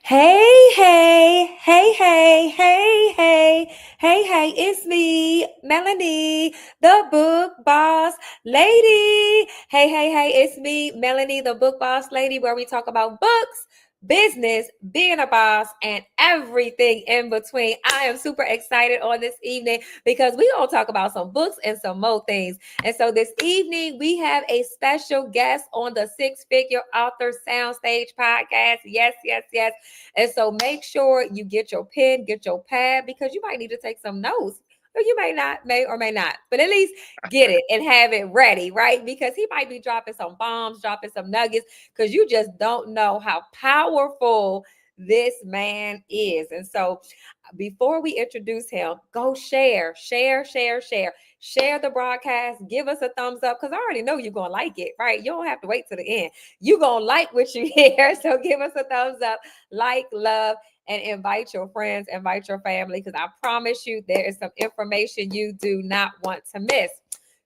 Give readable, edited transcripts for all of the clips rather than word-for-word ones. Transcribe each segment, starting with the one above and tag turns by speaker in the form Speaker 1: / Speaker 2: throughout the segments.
Speaker 1: Hey, hey, hey, hey, hey, hey, hey, it's me, Melanie, the book boss lady. Hey, it's me, Melanie, the book boss lady, where we talk about books, business, being a boss, and everything in between. I am super excited on this evening because we gonna talk about some books and some more things. And so this evening, we have a special guest on the Figure Author SoundStage Podcast. Yes. And so make sure you get your pen, get your pad, because you might need to take some notes. Or you may or may not, but at least get it and have it ready, right? Because he might be dropping some bombs, dropping some nuggets, because you just don't know how powerful this man is. And so before we introduce him, go share the broadcast, give us a thumbs up, because I already know you're going to like it, right? You don't have to wait to the end. You're going to like what you hear. So give us a thumbs up, like, love, and invite your friends, invite your family, because I promise you there is some information you do not want to miss.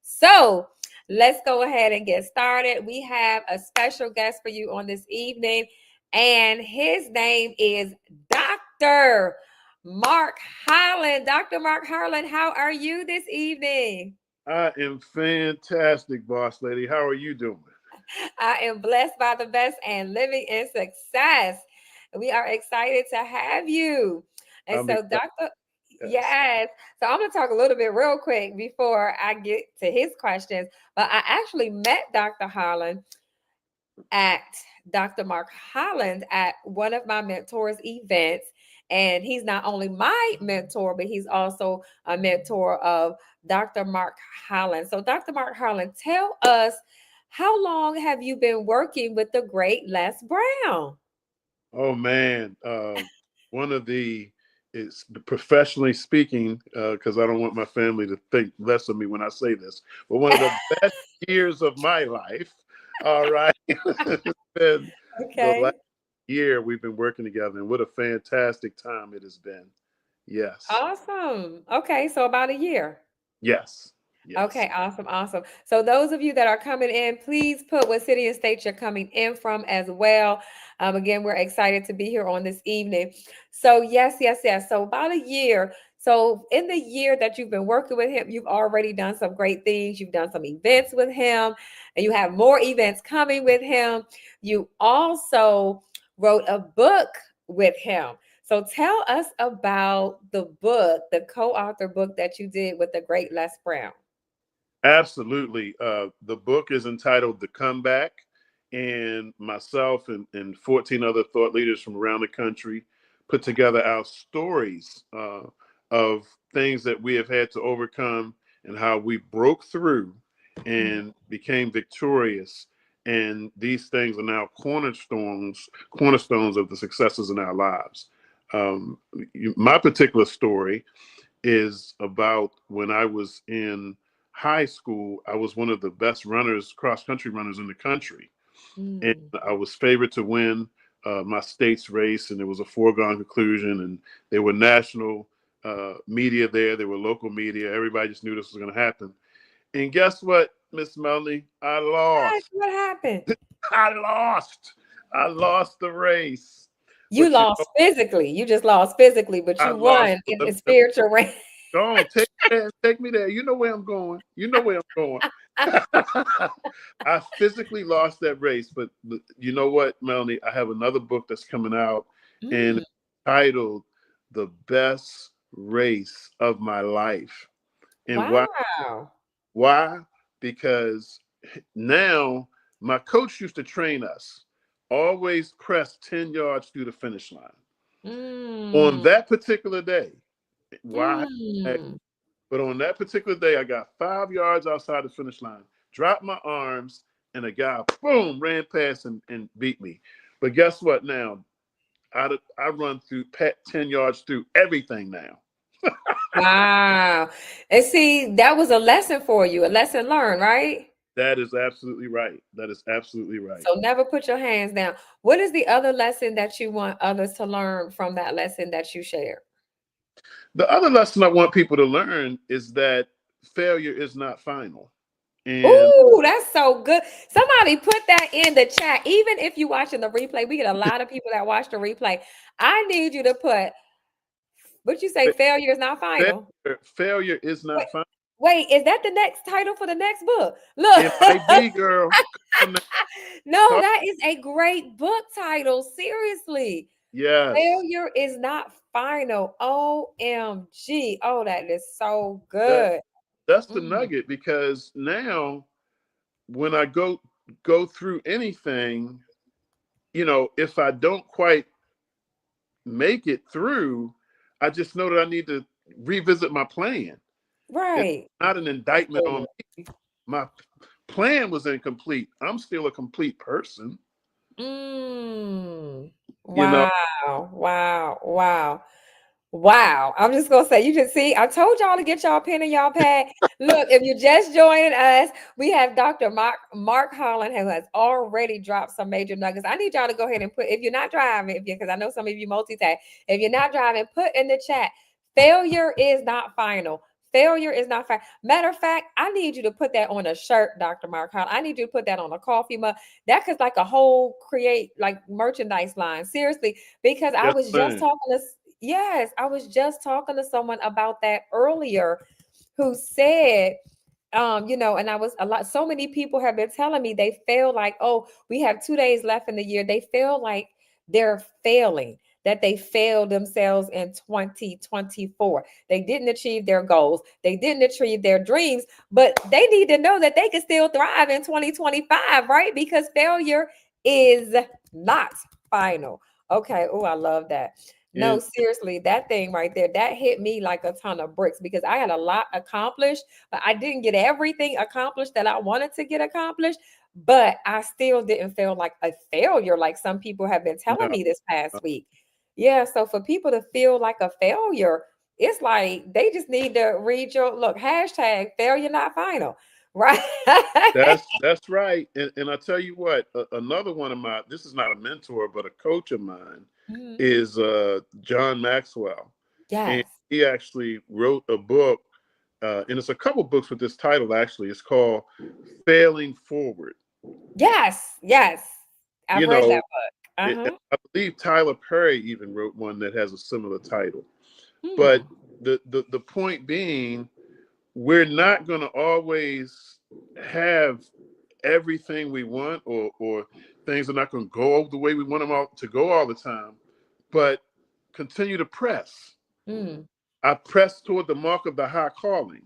Speaker 1: So let's go ahead and get started. We have a special guest for you on this evening, and his name is Dr. Mark Holland. Dr. Mark Holland, how are you this evening?
Speaker 2: I am fantastic, boss lady. How are you doing?
Speaker 1: I am blessed by the best and living in success. We are excited to have you. And
Speaker 2: I'm
Speaker 1: so,
Speaker 2: excited.
Speaker 1: Dr.
Speaker 2: Yes.
Speaker 1: Yes. So I'm going to talk a little bit real quick before I get to his questions. But I actually met Dr. Holland at Dr. Mark Holland at one of my mentors' events. And he's not only my mentor, but he's also a mentor of Dr. Mark Holland. So, Dr. Mark Holland, tell us, how long have you been working with the great Les Brown?
Speaker 2: Oh man, one of the is professionally speaking, because I don't want my family to think less of me when I say this, but one of the best years of my life. All right, it's been the last
Speaker 1: Okay.
Speaker 2: year we've been working together, and what a fantastic time it has been. Yes,
Speaker 1: Awesome. Okay. So, about a year.
Speaker 2: yes, yes.
Speaker 1: Okay, awesome. So those of you that are coming in, please put what city and state you're coming in from as well. Again, we're excited to be here on this evening. So yes. So about a year. So in the year that you've been working with him, you've already done some great things. You've done some events with him, and you have more events coming with him. You also wrote a book with him. So tell us about the book, the co-author book that you did with the great Les Brown.
Speaker 2: Absolutely. The book is entitled The Comeback, and myself and 14 other thought leaders from around the country put together our stories of things that we have had to overcome and how we broke through and became victorious. And these things are now cornerstones of the successes in our lives. My particular story is about when I was in high school. I was one of the best runners, cross country runners in the country. And
Speaker 1: Mm.
Speaker 2: I was favored to win my state's race, and it was a foregone conclusion. And there were national media there, there were local media. Everybody just knew this was going to happen. And guess what, Miss Melanie? I
Speaker 1: Gosh,
Speaker 2: lost.
Speaker 1: what happened?
Speaker 2: I lost. I lost the race.
Speaker 1: You
Speaker 2: But you
Speaker 1: lost
Speaker 2: know,
Speaker 1: physically. You just lost physically, but
Speaker 2: I
Speaker 1: you
Speaker 2: lost.
Speaker 1: won in the spiritual realm.
Speaker 2: Go on, take me there. Take me there. You know where I'm going. You know where I'm going. I physically lost that race, but you know what, Melanie? I have another book that's coming out, and
Speaker 1: Mm.
Speaker 2: it's titled "The Best Race of My Life." And why?
Speaker 1: Wow.
Speaker 2: Why? Because now my coach used to train us always press 10 yards through the finish line. On
Speaker 1: Mm.
Speaker 2: that particular day, why?
Speaker 1: Mm.
Speaker 2: But on that particular day, I got 5 yards outside the finish line, dropped my arms, and a guy, boom, ran past and beat me. But guess what now? I run through 10 yards through everything now.
Speaker 1: Wow. And see, that was a lesson for you, a lesson learned, right?
Speaker 2: That is absolutely right. That is absolutely right.
Speaker 1: So never put your hands down. What is the other lesson that you want others to learn from that lesson that you shared?
Speaker 2: The other lesson I want people to learn is that failure is not final. And
Speaker 1: Ooh, that's so good. Somebody put that in the chat. Even if you're watching the replay, we get a lot of people that watch the replay. I need you to put, what you say, failure is not final.
Speaker 2: failure is
Speaker 1: Wait,
Speaker 2: not fine.
Speaker 1: wait, is that the next title for the next book? Look.
Speaker 2: It might be, girl. Come on now.
Speaker 1: No,
Speaker 2: Talk.
Speaker 1: that is a great book title. Seriously.
Speaker 2: Yes.
Speaker 1: Failure is not final. OMG. Oh, that is so
Speaker 2: That
Speaker 1: good.
Speaker 2: that's the
Speaker 1: Mm,
Speaker 2: nugget, because now when I go through anything, if I don't quite make it through, I just know that I need to revisit my plan. It's
Speaker 1: right.
Speaker 2: not an
Speaker 1: I
Speaker 2: indictment
Speaker 1: feel
Speaker 2: on
Speaker 1: you.
Speaker 2: me. My plan was incomplete. I'm still a complete person.
Speaker 1: Mm.
Speaker 2: You know,
Speaker 1: Wow. Wow. Wow. Wow. I'm just gonna say, you can see, I told y'all to get y'all pen and y'all pad. Look, if you're just joining us, we have Dr. Mark Holland, who has already dropped some major nuggets. I need y'all to go ahead and put, if you're not driving, if you, because I know some of you multitask, if you're not driving, put in the chat, failure is not final. Failure is not final. Matter of fact, I need you to put that on a shirt, Dr. Mark Holland. I need you to put that on a coffee mug. That could like a whole create like merchandise line. Seriously, because I
Speaker 2: yes,
Speaker 1: was just
Speaker 2: man.
Speaker 1: talking to, yes, I was just talking to someone about that earlier who said, and I was a lot, so many people have been telling me they feel like, oh, we have 2 days left in the year. They feel like they're failing, that they failed themselves in 2024. They didn't achieve their goals, they didn't achieve their dreams, but they need to know that they can still thrive in 2025, right? Because failure is not final. Okay. Oh, I love that. No,
Speaker 2: And
Speaker 1: seriously, that thing right there, that hit me like a ton of bricks because I had a lot accomplished, but I didn't get everything accomplished that I wanted to get accomplished. But I still didn't feel like a failure, like some people have been telling
Speaker 2: no,
Speaker 1: me this past week. Yeah, so for people to feel like a failure, it's like they just need to read your look, hashtag failure not final, right?
Speaker 2: that's right. And I tell you what, another one of my, this is not a mentor, but a coach of mine,
Speaker 1: Mhm.
Speaker 2: is John Maxwell. And
Speaker 1: Yes,
Speaker 2: he actually wrote a book, and it's a couple books with this title, actually. It's called Failing Forward.
Speaker 1: yes, yes. I've
Speaker 2: You
Speaker 1: read that
Speaker 2: know,
Speaker 1: book. Uh-huh.
Speaker 2: I believe Tyler Perry even wrote one that has a similar title. But
Speaker 1: Hmm.
Speaker 2: the point being, we're not going to always have everything we want, or things are not going to go the way we want them all to go all the time, but continue to press.
Speaker 1: Mm.
Speaker 2: I press toward the mark of the high calling.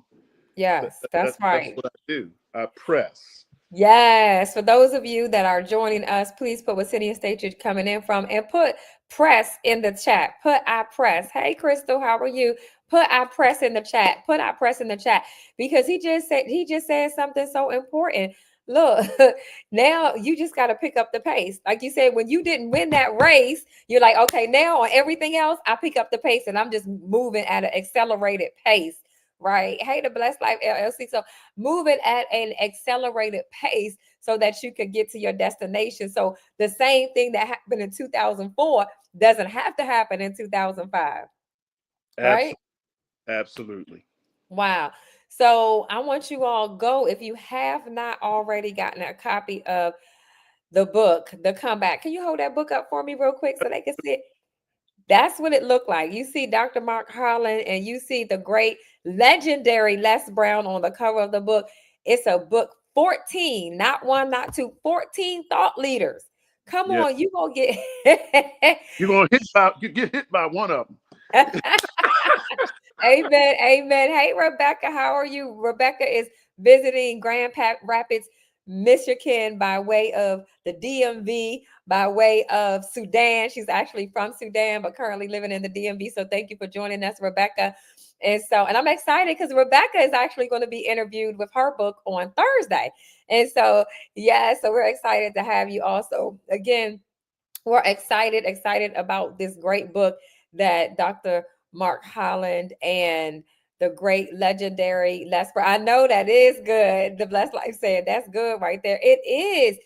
Speaker 1: Yes, that's
Speaker 2: That's
Speaker 1: right.
Speaker 2: what I do. I press.
Speaker 1: Yes, for those of you that are joining us, please put what city and state you're coming in from and put press in the chat. Put I press. Hey, Crystal, how are you? Put I press in the chat. Put I press in the chat because he just said something so important. Look, now you just got to pick up the pace. Like you said, when you didn't win that race, you're like, okay, now on everything else, I pick up the pace and I'm just moving at an accelerated pace, right? Hey, the Blessed Life LLC. So moving at an accelerated pace so that you could get to your destination. So the same thing that happened in 2004 doesn't have to happen in 2005, right?
Speaker 2: Absolutely. Absolutely.
Speaker 1: Wow. So I want you all go if you have not already gotten a copy of the book, The Comeback. Can you hold that book up for me real quick so they can see it? That's what it looked like. You see Dr. Mark Harlan and you see the great legendary Les Brown on the cover of the book. It's a book 14, not one, not two, 14 thought leaders. Come
Speaker 2: Yeah.
Speaker 1: on, you gonna get
Speaker 2: You're gonna get hit by one of them.
Speaker 1: Amen. Amen. Hey, Rebecca, how are you? Rebecca is visiting Rapids, Michigan by way of the DMV, by way of Sudan. She's actually from Sudan, but currently living in the DMV. So thank you for joining us, Rebecca. And I'm excited because Rebecca is actually going to be interviewed with her book on Thursday. And so, yeah, so we're excited to have you also. Again, we're excited about this great book that Dr. Mark Holland and the great legendary Lesper. I know that is good. The Blessed Life said that's good right there. It is.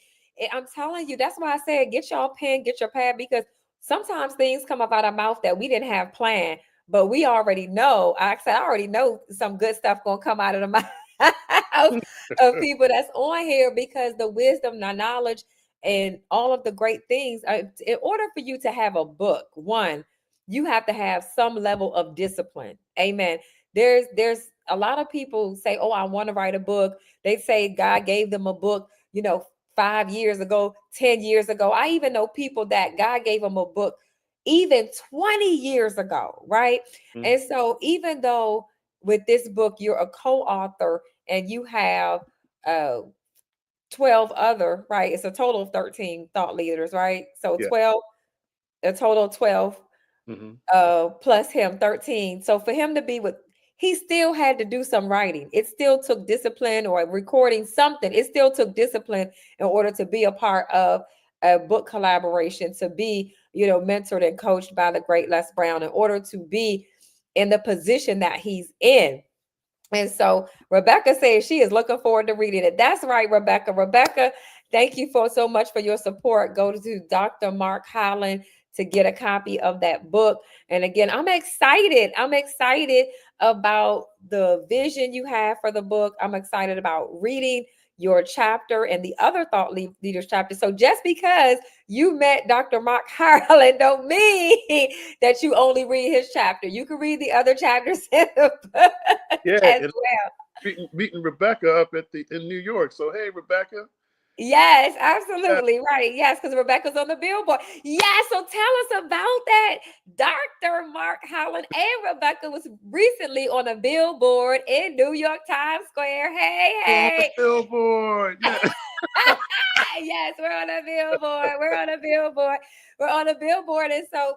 Speaker 1: I'm telling you, that's why I said get your pen, get your pad, because sometimes things come up out of our mouth that we didn't have planned, but we already know. I said I already know some good stuff gonna come out of the mouth. of people that's on here, because the wisdom, the knowledge, and all of the great things. In order for you to have a book, one, you have to have some level of discipline. Amen. There's a lot of people say, "Oh, I want to write a book." They say God gave them a book, 5 years ago, 10 years ago. I even know people that God gave them a book even 20 years ago, right?
Speaker 2: Mhm.
Speaker 1: And so, even though with this book you're a co-author and you have uh 12 other, right? It's a total of 13 thought leaders, right? So
Speaker 2: Yeah.
Speaker 1: 12, a total of 12
Speaker 2: Hmm.
Speaker 1: plus him, 13. So for him to be with, he still had to do some writing. It still took discipline, or recording something. It still took discipline in order to be a part of a book collaboration, to be, mentored and coached by the great Les Brown, in order to be in the position that he's in. And so Rebecca says she is looking forward to reading it. That's right, Rebecca. Rebecca, thank you for so much for your support. Go to Dr. Mark Holland to get a copy of that book. And again, I'm excited. I'm excited about the vision you have for the book. I'm excited about reading your chapter and the other thought leaders chapter. So just because you met Dr. Mark Holland don't mean that you only read his chapter. You can read the other chapters in the book
Speaker 2: Yeah,
Speaker 1: as
Speaker 2: and
Speaker 1: well.
Speaker 2: meeting Rebecca up in New York. So hey, Rebecca.
Speaker 1: Yes,
Speaker 2: Yeah,
Speaker 1: absolutely right. Yes, because Rebecca's on the billboard. Yes, so tell us about that. Dr. Mark Holland and Rebecca was recently on a billboard in New York Times Square.
Speaker 2: on the
Speaker 1: Hey,
Speaker 2: billboard.
Speaker 1: hey.
Speaker 2: Yeah.
Speaker 1: Yes, we're on a billboard. We're on a billboard. We're on a billboard. And so,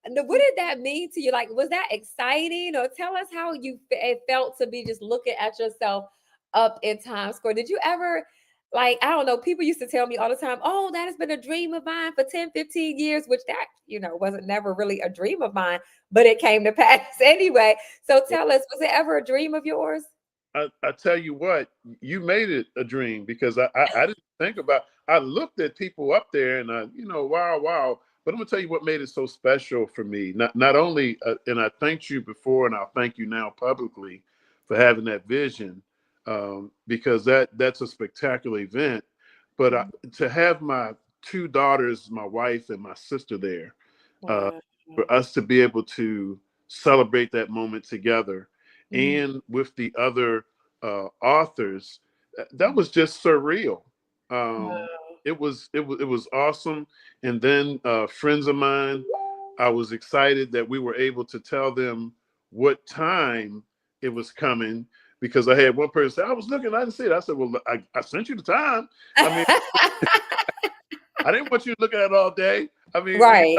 Speaker 1: what did that mean to you? Like, was that exciting? Or tell us how it felt to be just looking at yourself up in Times Square. Did you ever, like, I don't know, people used to tell me all the time, oh, that has been a dream of mine for 10, 15 years, which that, wasn't never really a dream of mine, but it came to pass anyway. So tell us, was it ever a dream of yours?
Speaker 2: I tell you what, you made it a dream because I didn't think about. I looked at people up there and wow, wow. But I'm gonna tell you what made it so special for me. Not only, and I thanked you before, and I'll thank you now publicly for having that vision, because that's a spectacular event. But to have my two daughters, my wife and my sister there, uh,
Speaker 1: Wow.
Speaker 2: for us to be able to celebrate that moment together,
Speaker 1: Mhm.
Speaker 2: and with the other authors, that was just surreal. Um,
Speaker 1: Wow.
Speaker 2: it was awesome. And then friends of mine, I was excited that we were able to tell them what time it was coming, because I had one person say, I was looking, I didn't see it. I said, well, I sent you the time. I mean, I didn't want you to look at it all day. I mean,
Speaker 1: Right.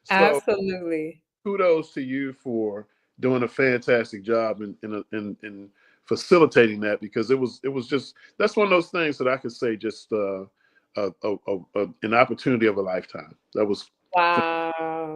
Speaker 2: so
Speaker 1: Absolutely.
Speaker 2: kudos to you for doing a fantastic job in facilitating that, because it was just, that's one of those things that I could say just an opportunity of a lifetime. That was. I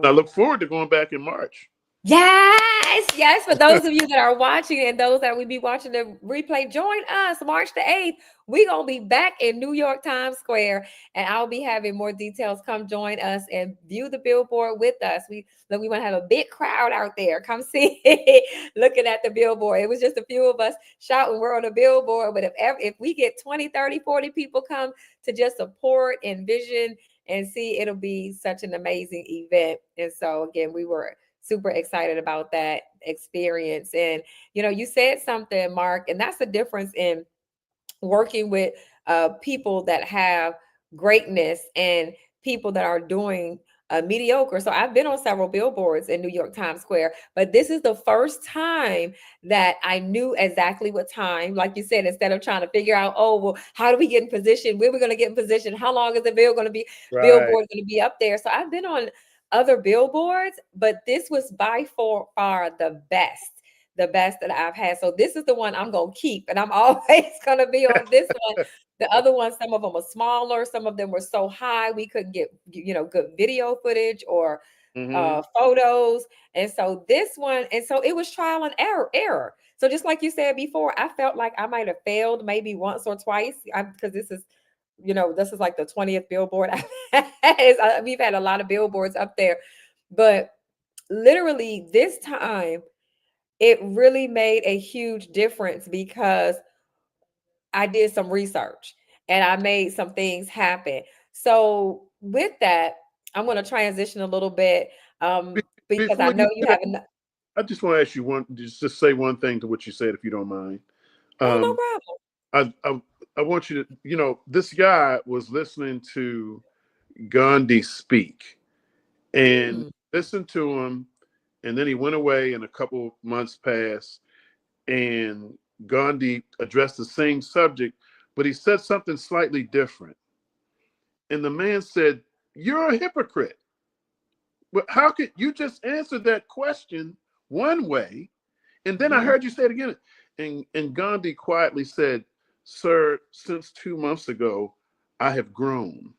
Speaker 1: Wow.
Speaker 2: look forward to going back in March.
Speaker 1: Yes, yes. For those of you that are watching and those that will be watching the replay, join us March the 8th. We're going to be back in New York Times Square, and I'll be having more details. Come join us and view the billboard with us. We want to have a big crowd out there. Come see it, looking at the billboard. It was just a few of us shouting, we're on a billboard. But if we get 20, 30, 40 people come to just support and vision and see, it'll be such an amazing event. And so, again, we were super excited about that experience. And, you said something, Mark, and that's the difference in working with people that have greatness and people that are doing mediocre. So I've been on several billboards in New York Times Square, but this is the first time that I knew exactly what time, like you said, instead of trying to figure out, oh, well, how do we get in position? Where are we going to get in position? How long is the
Speaker 2: Right.
Speaker 1: billboard going to be up there? So I've been on other billboards, but this was by far the best that I've had. So this is the one I'm going to keep, and I'm always going to be on this one. The other ones, some of them were smaller, some of them were so high we couldn't get, good video footage or
Speaker 2: Hmm.
Speaker 1: photos. And so this one, and so it was trial and error. So just like you said before, I felt like I might have failed maybe once or twice, because this is like the 20th billboard I've had. We've had a lot of billboards up there, but literally this time it really made a huge difference because I did some research and I made some things happen. So with that, I'm going to transition a little bit
Speaker 2: Be-
Speaker 1: because I
Speaker 2: Before you
Speaker 1: know you
Speaker 2: do that,
Speaker 1: have an.
Speaker 2: I just want to ask you just say one thing to what you said, if you don't mind.
Speaker 1: Oh, no
Speaker 2: Um,
Speaker 1: problem.
Speaker 2: I, I I want you to, this guy was listening to Gandhi speak and
Speaker 1: Mm,
Speaker 2: listened to him, and then he went away, and a couple months passed, and Gandhi addressed the same subject, but he said something slightly different. And the man said, "You're a hypocrite. But how could you just answer that question one way? And then I
Speaker 1: mm,
Speaker 2: heard you say it again." And Gandhi quietly said, "Sir, since 2 months ago, I have grown."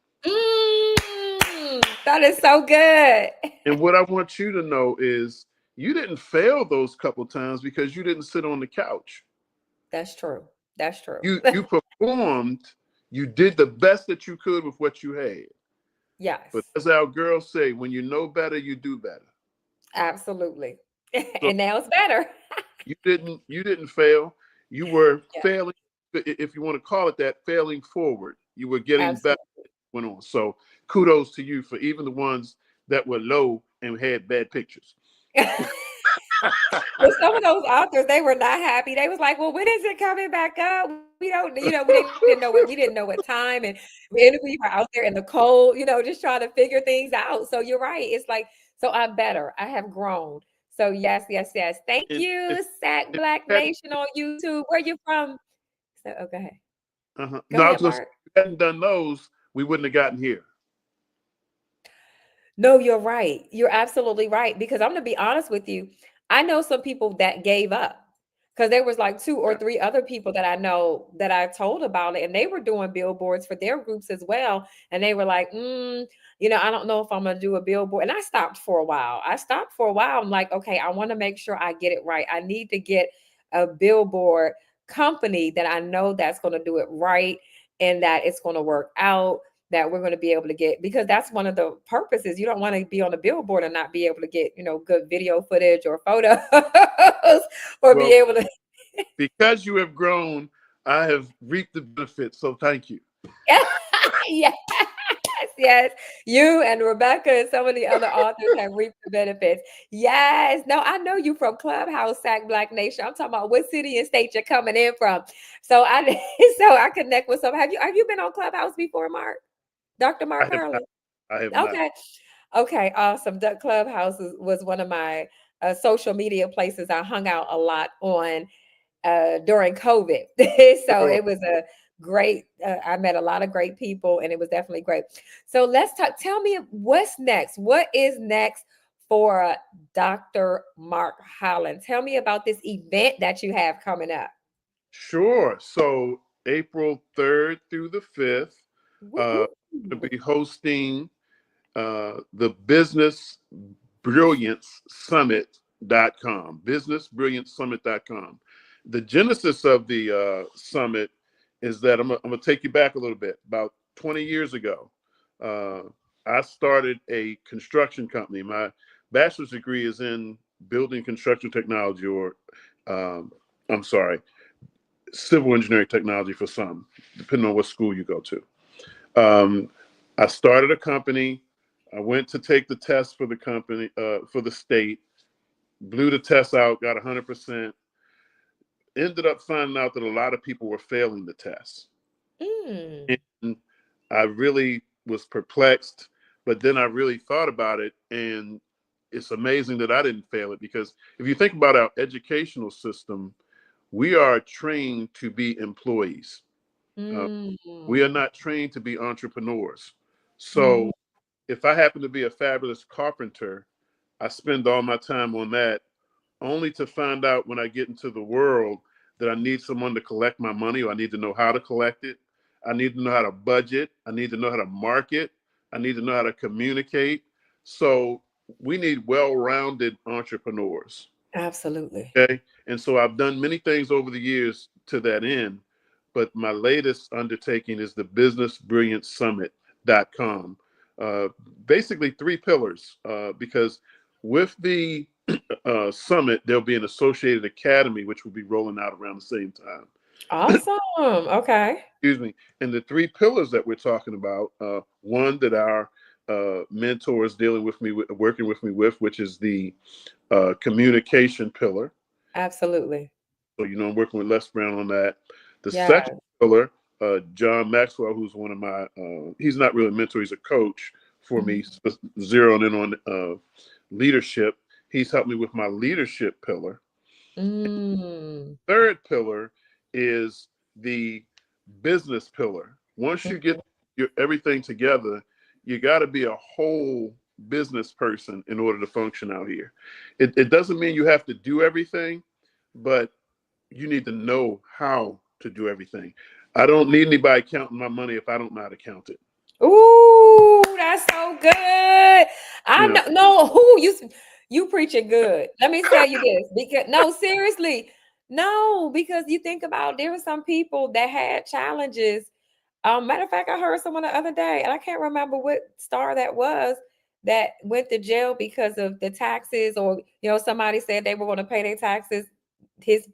Speaker 1: that is so good.
Speaker 2: And what I want you to know is you didn't fail those couple times because you didn't sit on the couch.
Speaker 1: That's true. That's true.
Speaker 2: You performed, you did the best that you could with what you had. But
Speaker 1: Yes,
Speaker 2: as our girls say, when you know better, you do better.
Speaker 1: absolutely.
Speaker 2: So
Speaker 1: And now it's better.
Speaker 2: you didn't fail. You were
Speaker 1: Yeah,
Speaker 2: failing, if you want to call it that, failing forward. You were getting better
Speaker 1: absolutely.
Speaker 2: went on. So kudos to you for even the ones that were low and had bad pictures.
Speaker 1: Well, some of those authors, they were not happy. They was like, "Well, when is it coming back up? We don't, we didn't know what time, and we were out there in the cold, just trying to figure things out." So you're right. It's like, so I'm better. I have grown. So yes, yes, yes. Thank
Speaker 2: and
Speaker 1: you, Sack
Speaker 2: if
Speaker 1: Black
Speaker 2: you hadn't,
Speaker 1: Nation on YouTube. Where you from? So, oh, go ahead. Go
Speaker 2: no, I
Speaker 1: ahead,
Speaker 2: was going to say,
Speaker 1: Mark.
Speaker 2: if you hadn't done those, we wouldn't have gotten here.
Speaker 1: No, you're right. You're absolutely right. Because I'm gonna be honest with you. I know some people that gave up because there was like two or
Speaker 2: Yeah.
Speaker 1: three other people that I know that I told about it, and they were doing billboards for their groups as well. And they were like, I don't know if I'm gonna do a billboard. And I stopped for a while. I'm like, okay, I want to make sure I get it right. I need to get a billboard company that I know that's gonna do it right and that it's gonna work out, that we're going to be able to get, because that's one of the purposes. You don't want to be on a billboard and not be able to get, good video footage or photos or be
Speaker 2: Well,
Speaker 1: able to.
Speaker 2: because you have grown, I have reaped the benefits. So thank you.
Speaker 1: Yes, yes. You and Rebecca and some of the other authors have reaped the benefits. Yes. No, I know you from Clubhouse, Sack Black Nation. I'm talking about what city and state you're coming in from. So I so I connect with some. Have you been on Clubhouse before, Mark? Dr.
Speaker 2: I
Speaker 1: Mark
Speaker 2: have not.
Speaker 1: Hurley?
Speaker 2: I have not.
Speaker 1: Okay. Okay, awesome. Duck Clubhouse was one of my social media places I hung out a lot on during COVID. So
Speaker 2: Oh,
Speaker 1: it was a great, I met a lot of great people and it was definitely great. So let's talk. Tell me what's next. What is next for Dr. Mark Holland? Tell me about this event that you have coming up.
Speaker 2: sure. So April 3rd through the 5th,
Speaker 1: Woohoo.
Speaker 2: to be hosting the Business Brilliance Summit.com, businessbrilliancesummit.com. The genesis of the summit is that I'm going to take you back a little bit. About 20 years ago, uh, I started a construction company. My bachelor's degree is in building construction technology, or um, I'm sorry, civil engineering technology for some, depending on what school you go to. Um, I started a company. I went to take the test for the company, for the state, blew the test out, got 100%. Ended up finding out that a lot of people were failing the test.
Speaker 1: Mm,
Speaker 2: And I really was perplexed, but then I really thought about it. And it's amazing that I didn't fail it, because if you think about our educational system, we are trained to be employees. Uh, we are
Speaker 1: mm,
Speaker 2: not trained to be entrepreneurs.
Speaker 1: mm.
Speaker 2: So if I happen to be a fabulous carpenter, I spend all my time on that, only to find out when I get into the world that I need someone to collect my money, or I need to know how to collect it. I need to know how to budget. I need to know how to market. I need to know how to communicate. So we need well-rounded entrepreneurs.
Speaker 1: Absolutely.
Speaker 2: Okay. And so I've done many things over the years to that end, but my latest undertaking is the businessbrilliancesummit.com. Uh, Basically, three pillars, because with the summit, there'll be an associated academy, which will be rolling out around the same time.
Speaker 1: Awesome. Okay.
Speaker 2: Excuse me. And the three pillars that we're talking about, one that our mentor is working with me with, which is the communication pillar.
Speaker 1: Absolutely.
Speaker 2: So, I'm working with Les Brown on that. The
Speaker 1: Yeah.
Speaker 2: second pillar, John Maxwell, who's one of my, he's not really a mentor, he's a coach for me, zeroing in on leadership. He's helped me with my leadership pillar.
Speaker 1: Mm.
Speaker 2: Third pillar is the business pillar. Once you get everything together, you got to be a whole business person in order to function out here. It doesn't mean you have to do everything, but you need to know how to do everything. I don't need anybody counting my money if I don't know how to count it.
Speaker 1: Ooh, that's so good. I
Speaker 2: You know,
Speaker 1: know. No, who you preaching good. Let me tell you this, because no, seriously, no, because you think about there were some people that had challenges. Matter of fact, I heard someone the other day, and I can't remember what star that was that went to jail because of the taxes, or somebody said they were going to pay their taxes. His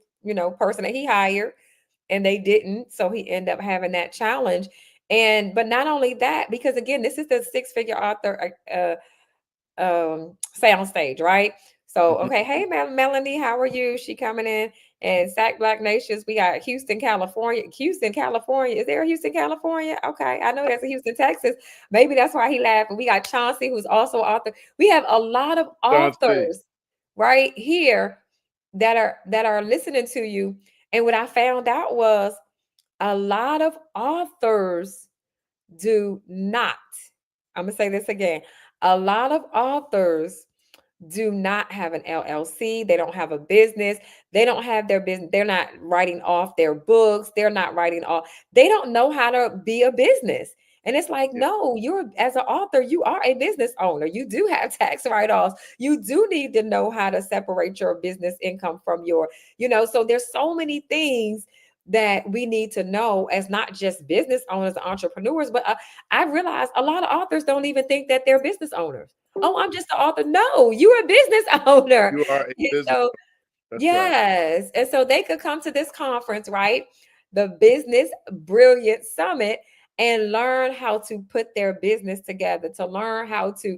Speaker 1: person that he hired, and they didn't, so he ended up having that challenge. But not only that, because again, this is the six-figure author SoundStage, right? So,
Speaker 2: mhm.
Speaker 1: okay, hey, Melanie, how are you? She coming in. And Sac Black Nations, we got Houston, California. Houston, California. Is there a Houston, California? Okay, I know there's a Houston, Texas. Maybe that's why he laughed. And we got Chauncey, who's also an author. We have a lot of
Speaker 2: Dante.
Speaker 1: authors right here that are listening to you. And what I found out was a lot of authors do not. I'm gonna say this again. A lot of authors do not have an LLC. They don't have a business. They don't have their business. They're not writing off their books. They're not writing off. They don't know how to be a business. And it's like,
Speaker 2: Yeah.
Speaker 1: no, you're as an author, you are a business owner. You do have tax write-offs. You do need to know how to separate your business income from so there's so many things that we need to know as not just business owners, entrepreneurs, but I realize a lot of authors don't even think that they're business owners. Oh, I'm just the author. No, you're a business owner.
Speaker 2: You are a
Speaker 1: And
Speaker 2: business.
Speaker 1: so,
Speaker 2: That's right.
Speaker 1: yes. And so they could come to this conference, right? The Business Brilliant Summit, and learn how to put their business together, to learn how to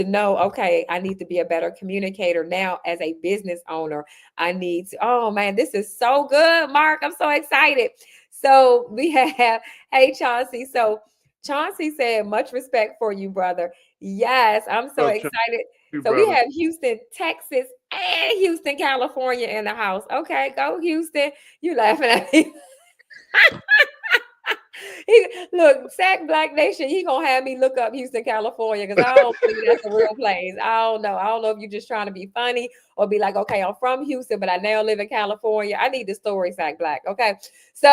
Speaker 1: know, okay, I need to be a better communicator now as a business owner. I need to, oh man, this is so good, Mark. I'm so excited. So we have, hey, Chauncey. So Chauncey said, much respect for you, brother. Yes, I'm so
Speaker 2: Oh,
Speaker 1: excited.
Speaker 2: you,
Speaker 1: So we
Speaker 2: brother.
Speaker 1: have Houston, Texas, and Houston, California in the house. Okay, go Houston. You laughing at me. Look, Sac Black Nation, he gonna have me look up Houston, California, because I don't believe that's a real place. I don't know. I don't know if you're just trying to be funny or be like, okay, I'm from Houston, but I now live in California. I need the story, Sac Black. Okay. So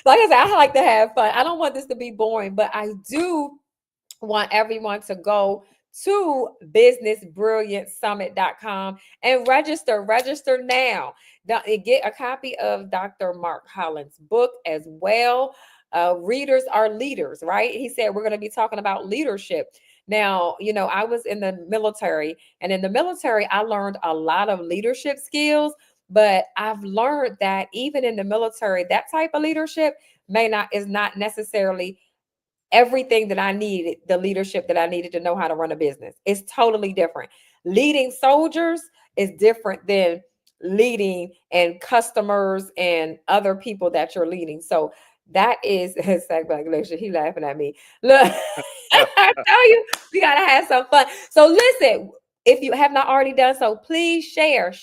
Speaker 1: like I said, I like to have fun. I don't want this to be boring, but I do want everyone to go to businessbrilliantsummit.com and register now. Get a copy of Dr. Mark Holland's book as well. Readers are leaders, right? He said we're going to be talking about leadership. Now, I was in the military, and in the military, I learned a lot of leadership skills, but I've learned that even in the military, that type of leadership is not necessarily everything that I needed, the leadership that I needed to know how to run a business. It's totally different. Leading soldiers is different than leading and customers and other people that you're leading. So that is he laughing at me. Look, I tell you, we gotta have some fun. So listen, if you have not already done so, please share.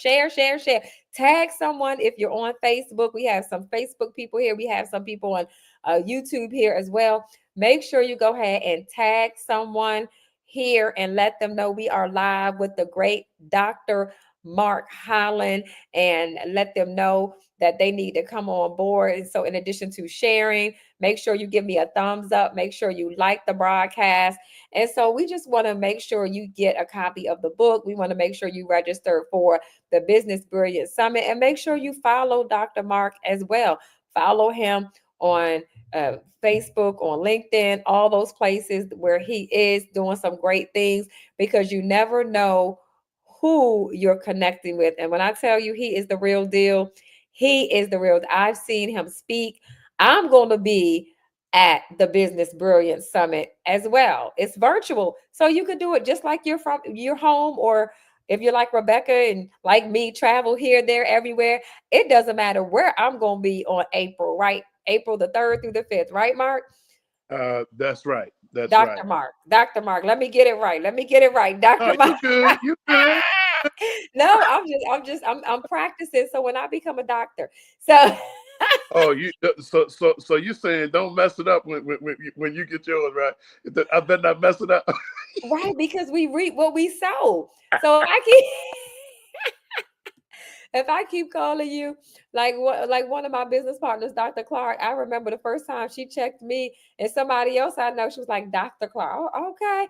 Speaker 1: Tag someone if you're on Facebook. We have some Facebook people here. We have some people on YouTube here as well. Make sure you go ahead and tag someone here and let them know we are live with the great Dr. Mark Holland, and let them know that they need to come on board. And so in addition to sharing, make sure you give me a thumbs up. Make sure you like the broadcast. And so we just want to make sure you get a copy of the book. We want to make sure you register for the Business Brilliant Summit, and make sure you follow Dr. Mark as well. Follow him on Facebook, on LinkedIn, all those places where he is doing some great things, because you never know who you're connecting with. And when I tell you he is the real deal, he is the real. I've seen him speak. I'm going to be at the Business Brilliance Summit as well. It's virtual, so you could do it just like you're from your home, or if you're like Rebecca and like me, travel here, there, everywhere. It doesn't matter where I'm going to be on April, right? April the 3rd through the 5th, right, Mark?
Speaker 2: That's right. That's right.
Speaker 1: Dr. Mark. Dr. Mark. Let me get it right. Let me get it right. Dr. Mark.
Speaker 2: You good? You good?
Speaker 1: No, I'm practicing. So when I become a doctor. So
Speaker 2: Oh, so you saying don't mess it up when you get yours right? I better not mess it up.
Speaker 1: right, because we reap what we sow. So if I keep if I keep calling you like what, like one of my business partners, Dr. Clark, I remember the first time she checked me and somebody else I know, she was like, Dr. Clark, oh, okay.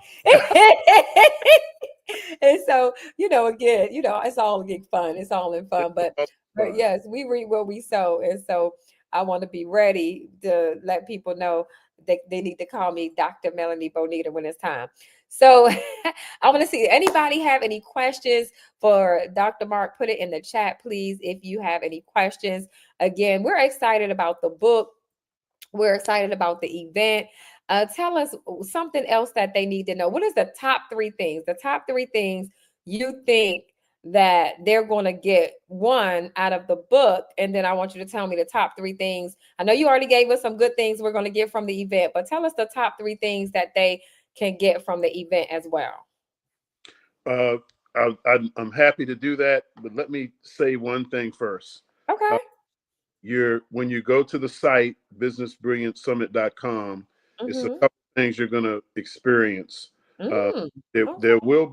Speaker 1: And so, again, it's all getting fun. It's all in fun. But yes, we reap what we sow. And so I want to be ready to let people know that they need to call me Dr. Melanie Bonita when it's time. So I want to see, anybody have any questions for Dr. Mark? Put it in the chat, please, if you have any questions. Again, we're excited about the book. We're excited about the event. Tell us something else that they need to know. What is the top 3 things? The top 3 things you think that they're going to get one out of the book, and then I want you to tell me the top 3 things. I know you already gave us some good things we're going to get from the event, but tell us the top 3 things that they can get from the event as well.
Speaker 2: I'm happy to do that, but let me say one thing first.
Speaker 1: Okay.
Speaker 2: When you go to the site businessbrilliancesummit.com, it's a
Speaker 1: Mm-hmm.
Speaker 2: couple things you're going to experience. Uh,
Speaker 1: Mm.
Speaker 2: there,
Speaker 1: Okay.
Speaker 2: there will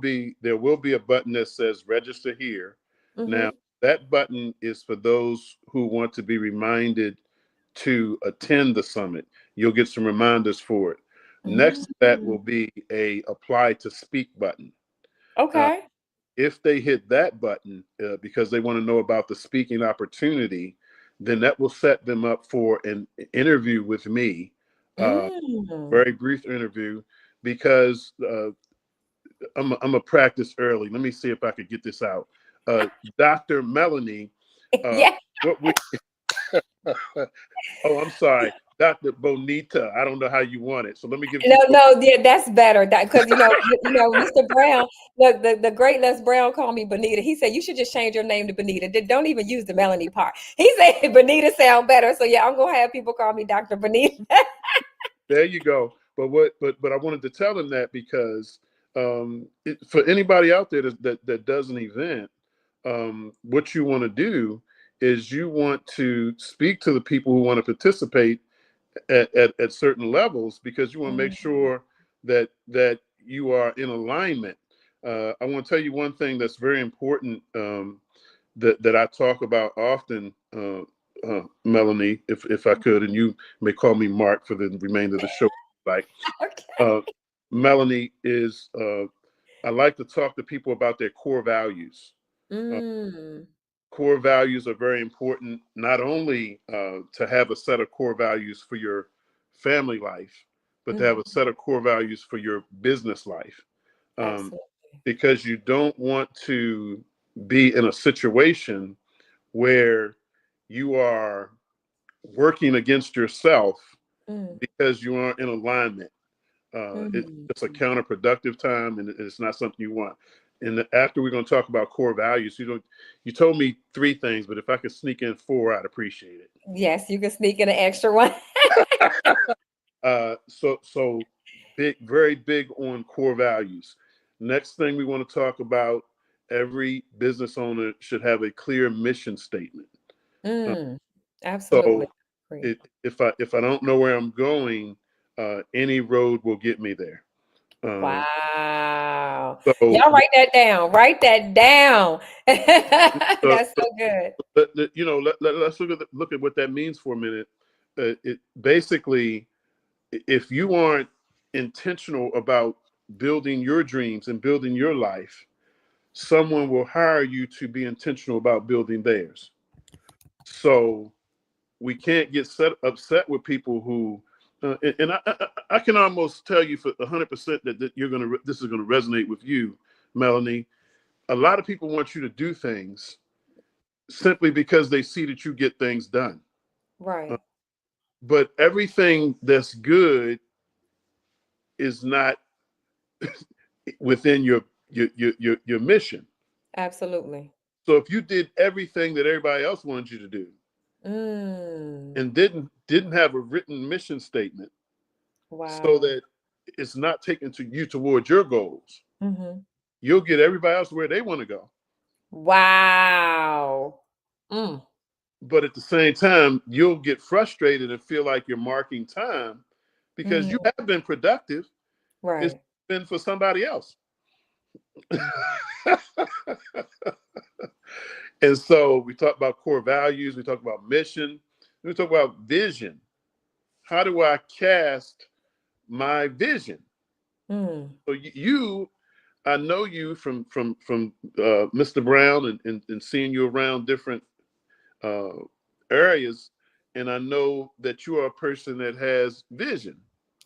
Speaker 2: be a button that says register here.
Speaker 1: Mm-hmm.
Speaker 2: Now that button is for those who want to be reminded to attend the summit. You'll get some reminders for it. Next to that will
Speaker 1: Mm.
Speaker 2: be a apply to speak button. Uh,
Speaker 1: Okay.
Speaker 2: if they hit that button because they want to know about the speaking opportunity, then that will set them up for an interview with me,
Speaker 1: Mm.
Speaker 2: very brief interview, because I'm a practice early. Let me see if I could get this out. Dr. Melanie, uh,
Speaker 1: Yeah.
Speaker 2: what we oh, I'm sorry, Dr. Bonita. I don't know how you want it, so let me give it to
Speaker 1: No,
Speaker 2: you.
Speaker 1: no, yeah, that's better. That because Mr. Brown, look, the great Les Brown called me Bonita. He said you should just change your name to Bonita. Don't even use the Melanie part. He said Bonita sound better. So yeah, I'm gonna have people call me Dr. Bonita.
Speaker 2: There you go. But I wanted to tell them that because for anybody out there that does an event, what you want to do is you want to speak to the people who want to participate at certain levels, because you want to make
Speaker 1: Mm,
Speaker 2: sure that you are in alignment. I want to tell you one thing that's very important, that I talk about often, Melanie, if I could, and you may call me Mark for the remainder of the show. Like,
Speaker 1: okay.
Speaker 2: uh, Melanie is, I like to talk to people about their core values. Uh,
Speaker 1: Mm,
Speaker 2: Core values are very important, not only to have a set of core values for your family life, but to have
Speaker 1: mhm,
Speaker 2: a set of core values for your business life. Um,
Speaker 1: absolutely.
Speaker 2: because you don't want to be in a situation where you are working against yourself
Speaker 1: Mm,
Speaker 2: because you aren't in alignment.
Speaker 1: mm.
Speaker 2: It's a counterproductive time, and it's not something you want. And after we're going to talk about core values, you told me 3 things, but if I could sneak in 4, I'd appreciate
Speaker 1: Yes, you can sneak in an extra one.
Speaker 2: it. So big, very big on core values. Next thing we want to talk about: every business owner should have a clear mission statement. Uh,
Speaker 1: Mm, absolutely.
Speaker 2: so
Speaker 1: Agree.
Speaker 2: if I don't know where I'm going, any road will get me there. Um,
Speaker 1: Wow.
Speaker 2: so
Speaker 1: Y'all write that down. Write that down.
Speaker 2: so,
Speaker 1: That's so good.
Speaker 2: let's look at what that means for a minute. It basically, if you aren't intentional about building your dreams and building your life, someone will hire you to be intentional about building theirs. So we can't get upset with people who, and I can almost tell you for 100% that this is gonna resonate with you, Melanie. A lot of people want you to do things simply because they see that you get things done. Uh,
Speaker 1: Right.
Speaker 2: but everything that's good is not within your mission.
Speaker 1: Absolutely.
Speaker 2: So if you did everything that everybody else wanted you to do
Speaker 1: Mm.
Speaker 2: and didn't have a written mission statement, so
Speaker 1: Wow.
Speaker 2: that it's not taken to you towards your goals,
Speaker 1: Mm-hmm.
Speaker 2: you'll get everybody else where they want to go.
Speaker 1: Wow. Mm.
Speaker 2: But at the same time, you'll get frustrated and feel like you're marking time because you
Speaker 1: Mm.
Speaker 2: have been productive. It's
Speaker 1: Right.
Speaker 2: been for somebody else. And so we talk about core values, we talk about mission, we talk about vision. How do I cast my vision?
Speaker 1: Mm.
Speaker 2: So I know you from Mr. Brown and seeing you around different uh, areas, and I know that you are a person that has vision.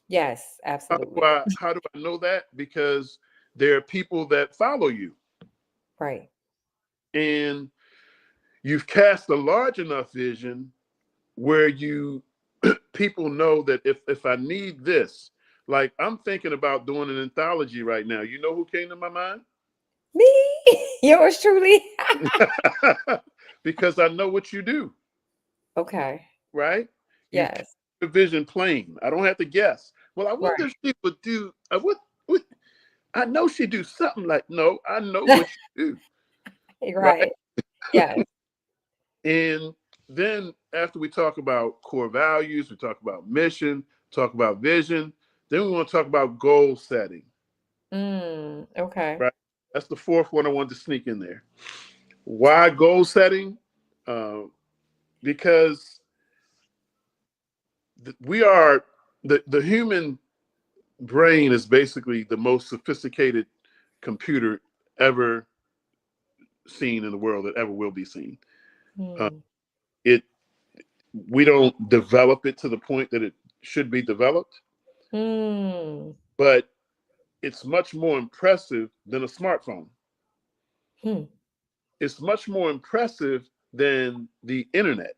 Speaker 1: Yes, absolutely.
Speaker 2: How do I know that? Because there are people that follow you,
Speaker 1: Right.
Speaker 2: and you've cast a large enough vision where you people know that if I need this, like I'm thinking about doing an anthology right now. You know who came to my mind?
Speaker 1: Me, yours truly.
Speaker 2: Because I know what you do,
Speaker 1: Okay.
Speaker 2: right? You've kept
Speaker 1: Yes.
Speaker 2: the vision plain. I don't have to guess. Well, I wonder
Speaker 1: Right.
Speaker 2: if she would do. What I know she do something like. No, I know what you do, right?
Speaker 1: Right. Yes.
Speaker 2: And then after we talk about core values, we talk about mission, talk about vision. Then we want to talk about goal setting,
Speaker 1: Okay.
Speaker 2: right? That's the fourth one I wanted to sneak in there. Why goal setting? Uh, because we are the human brain is basically the most sophisticated computer ever seen in the world that ever will be seen. Uh,
Speaker 1: Mm.
Speaker 2: it We don't develop it to the point that it should be developed,
Speaker 1: Mm.
Speaker 2: but it's much more impressive than a smartphone.
Speaker 1: Hmm.
Speaker 2: It's much more impressive than the internet.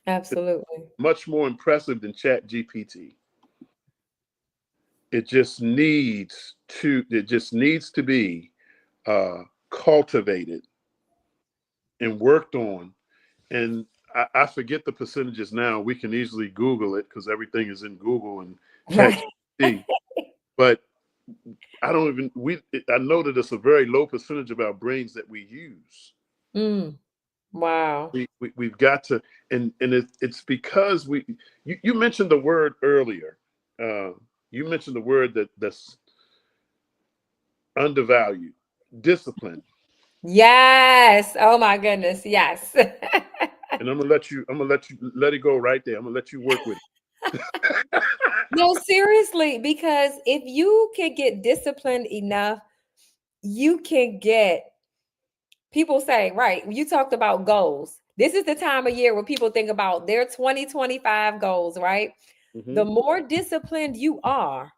Speaker 2: It's
Speaker 1: Absolutely.
Speaker 2: much more impressive than Chat GPT. It just needs to be cultivated and worked on. And I forget the percentages now. We can easily Google it because everything is in Google and Chat
Speaker 1: Right.
Speaker 2: GPT. But I don't even we. I know that it's a very low percentage of our brains that we use.
Speaker 1: Mm. Wow.
Speaker 2: We've got to, and it's because you mentioned the word earlier. Uh, you mentioned the word that's undervalued, discipline.
Speaker 1: Yes. Oh my goodness. Yes.
Speaker 2: And I'm gonna let it go right there. I'm gonna let you work with it.
Speaker 1: No, seriously, because if you can get disciplined enough, you can get people say, right, you talked about goals. This is the time of year where people think about their 2025 goals, right? The
Speaker 2: Hmm.
Speaker 1: more disciplined you are,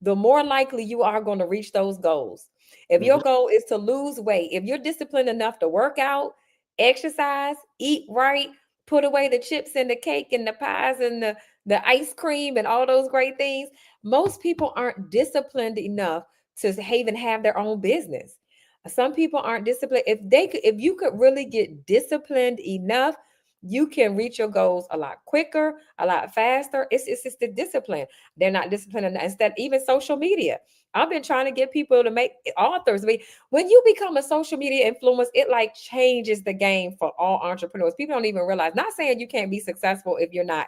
Speaker 1: the more likely you are going to reach those goals. If your
Speaker 2: Hmm.
Speaker 1: goal is to lose weight, if you're disciplined enough to work out, exercise, eat right, put away the chips and the cake and the pies and the ice cream and all those great things, most people aren't disciplined enough to even have their own business. Some people aren't disciplined. If you could really get disciplined enough, you can reach your goals a lot quicker, a lot faster. It's just the discipline. They're not disciplined enough. Instead, even social media. I've been trying to get people to make authors. I mean, when you become a social media influencer, it like changes the game for all entrepreneurs. People don't even realize. Not saying you can't be successful if you're not,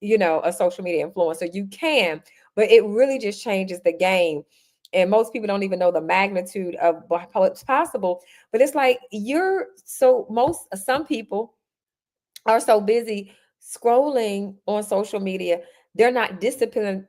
Speaker 1: a social media influencer. You can, but it really just changes the game. And most people don't even know the magnitude of what's possible. But it's like some people are so busy scrolling on social media, they're not disciplined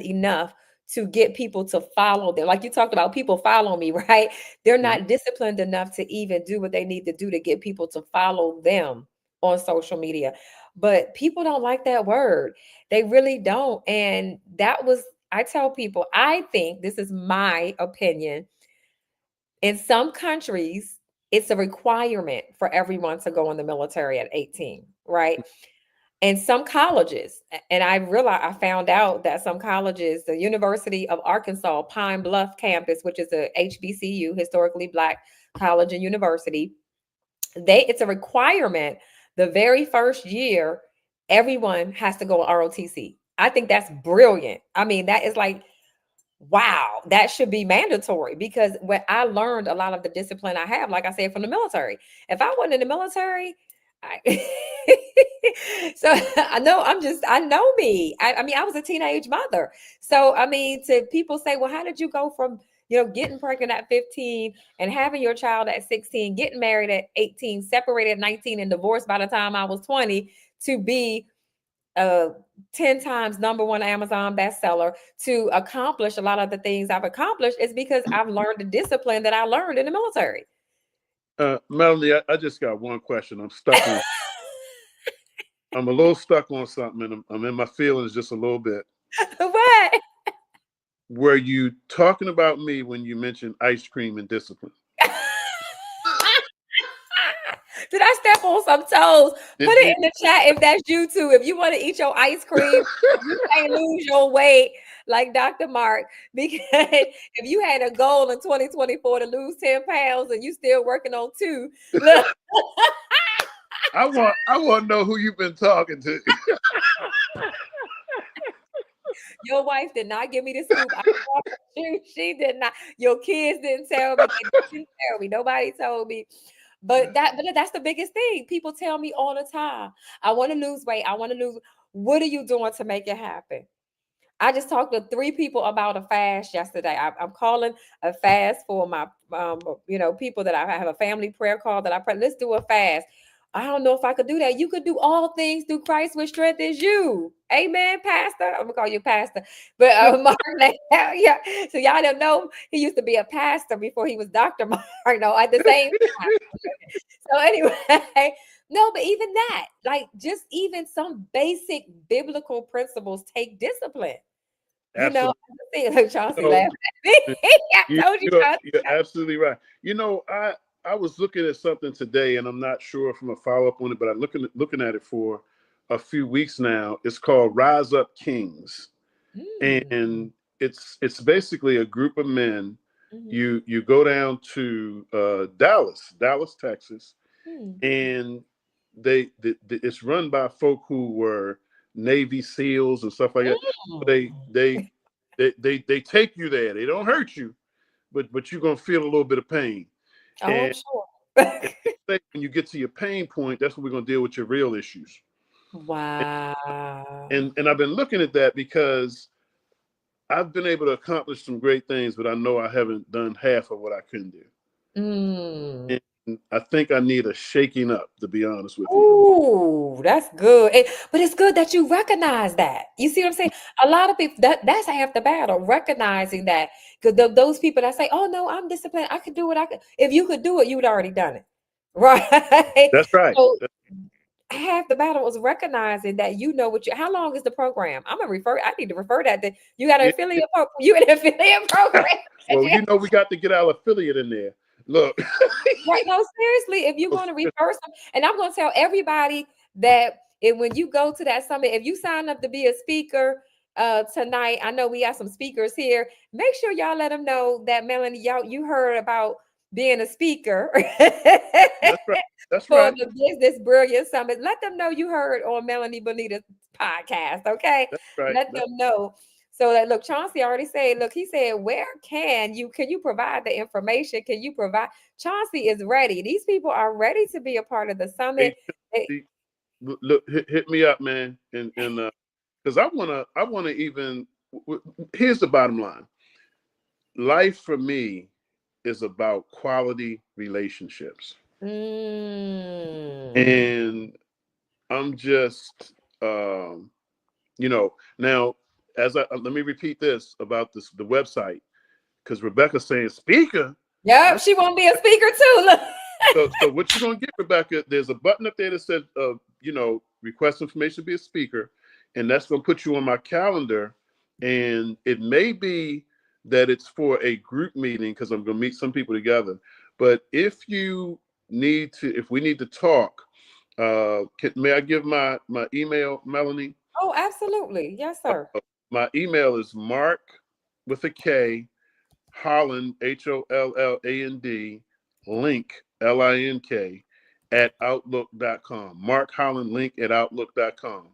Speaker 1: enough to get people to follow them. Like you talked about, people follow me, right? They're
Speaker 2: Hmm.
Speaker 1: not disciplined enough to even do what they need to do to get people to follow them on social media. but people don't like that word. They really don't. And I tell people, I think, this is my opinion, in some countries, it's a requirement for everyone to go in the military at 18, right? And some colleges, and I found out that some colleges, the University of Arkansas Pine Bluff campus, which is a HBCU, historically Black college and university, it's a requirement the very first year everyone has to go ROTC. I think that's brilliant. I mean, that is like, wow, that should be mandatory, because when I learned a lot of the discipline I have, like I said, from the military. If I wasn't in the military, I so I know me. I mean, I was a teenage mother. So I mean, to people say, well, how did you go from, getting pregnant at 15 and having your child at 16, getting married at 18, separated at 19, and divorced by the time I was 20, to be 10 times #1 Amazon bestseller, to accomplish a lot of the things I've accomplished? Is because I've learned the discipline that I learned in the military.
Speaker 2: Melanie, I just got one question. I'm a little stuck on something, and I'm in my feelings just a little bit.
Speaker 1: What?
Speaker 2: Were you talking about me when you mentioned ice cream and discipline?
Speaker 1: Did I step on some toes? Put it in the chat if that's you too. If you want to eat your ice cream, you can't lose your weight like Dr. Mark. Because if you had a goal in 2024 to lose 10 pounds and you still working on 2, look.
Speaker 2: I want to know who you've been talking to.
Speaker 1: Your wife did not give me the scoop. She did not. Your kids didn't tell me. They didn't tell me. Nobody told me. But that's the biggest thing. People tell me all the time, I want to lose weight. I want to lose. What are you doing to make it happen? I just talked to 3 people about a fast yesterday. I'm calling a fast for my, people that I have a family prayer call that I pray. Let's do a fast. I don't know if I could do that. You could do all things through Christ, which strengthens you. Amen, Pastor. I'm gonna call you Pastor. But Mark, yeah. So y'all don't know, he used to be a pastor before he was Dr. Mark. No, at the same time. So anyway, no, but even that, like, just even some basic biblical principles take discipline.
Speaker 2: Absolutely.
Speaker 1: Chauncey laughing at me. I told you,
Speaker 2: you're absolutely right. I was looking at something today, and I'm not sure if I'm gonna follow up on it, but I'm looking at it for a few weeks now. It's called Rise Up Kings, and it's basically a group of men. You go down to Dallas, Texas, and it's run by folk who were Navy SEALs and stuff like that. They take you there. They don't hurt you, but you're gonna feel a little bit of pain.
Speaker 1: Oh,
Speaker 2: and,
Speaker 1: sure.
Speaker 2: when you get to your pain point, that's when we're gonna deal with your real issues.
Speaker 1: Wow.
Speaker 2: And I've been looking at that because I've been able to accomplish some great things, but I know I haven't done half of what I can do. And I think I need a shaking up, to be honest with you.
Speaker 1: Ooh, that's good. But it's good that you recognize that. You see what I'm saying? A lot of people, that's half the battle, recognizing that. Because those people that say, oh, no, I'm disciplined, I can do what I can. If you could do it, you would already done it. Right?
Speaker 2: That's right.
Speaker 1: So half the battle was recognizing that how long is the program? I need to refer that to, you got an affiliate program. You an affiliate program.
Speaker 2: Well, we got to get our affiliate in there. Look.
Speaker 1: Right, no, seriously, if you're going to reverse them, and I'm going to tell everybody that when you go to that summit, if you sign up to be a speaker tonight, I know we got some speakers here. Make sure y'all let them know that Melanie, you heard about being a speaker.
Speaker 2: That's
Speaker 1: for
Speaker 2: right.
Speaker 1: the Business Brilliant Summit. Let them know you heard on Melanie Bonita's podcast. Okay,
Speaker 2: that's right.
Speaker 1: Let them know. So that, look, Chauncey already said, look, he said, where can you provide the information? Can you provide? Chauncey is ready. These people are ready to be a part of the summit.
Speaker 2: Look, hit me up, man. And because I want to even, here's the bottom line. Life for me is about quality relationships. And I'm just, now, let me repeat this about the website, because Rebecca's saying speaker.
Speaker 1: Yep, she won't be a speaker too. Look.
Speaker 2: So what you're gonna get, Rebecca? There's a button up there that says request information to be a speaker, and that's going to put you on my calendar. And it may be that it's for a group meeting because I'm going to meet some people together. But if we need to talk, may I give my email, Melanie?
Speaker 1: Oh, absolutely. Yes, sir.
Speaker 2: My email is Mark with a K, Holland, HOLLAND, link, LINK, at outlook.com. Mark Holland link at outlook.com.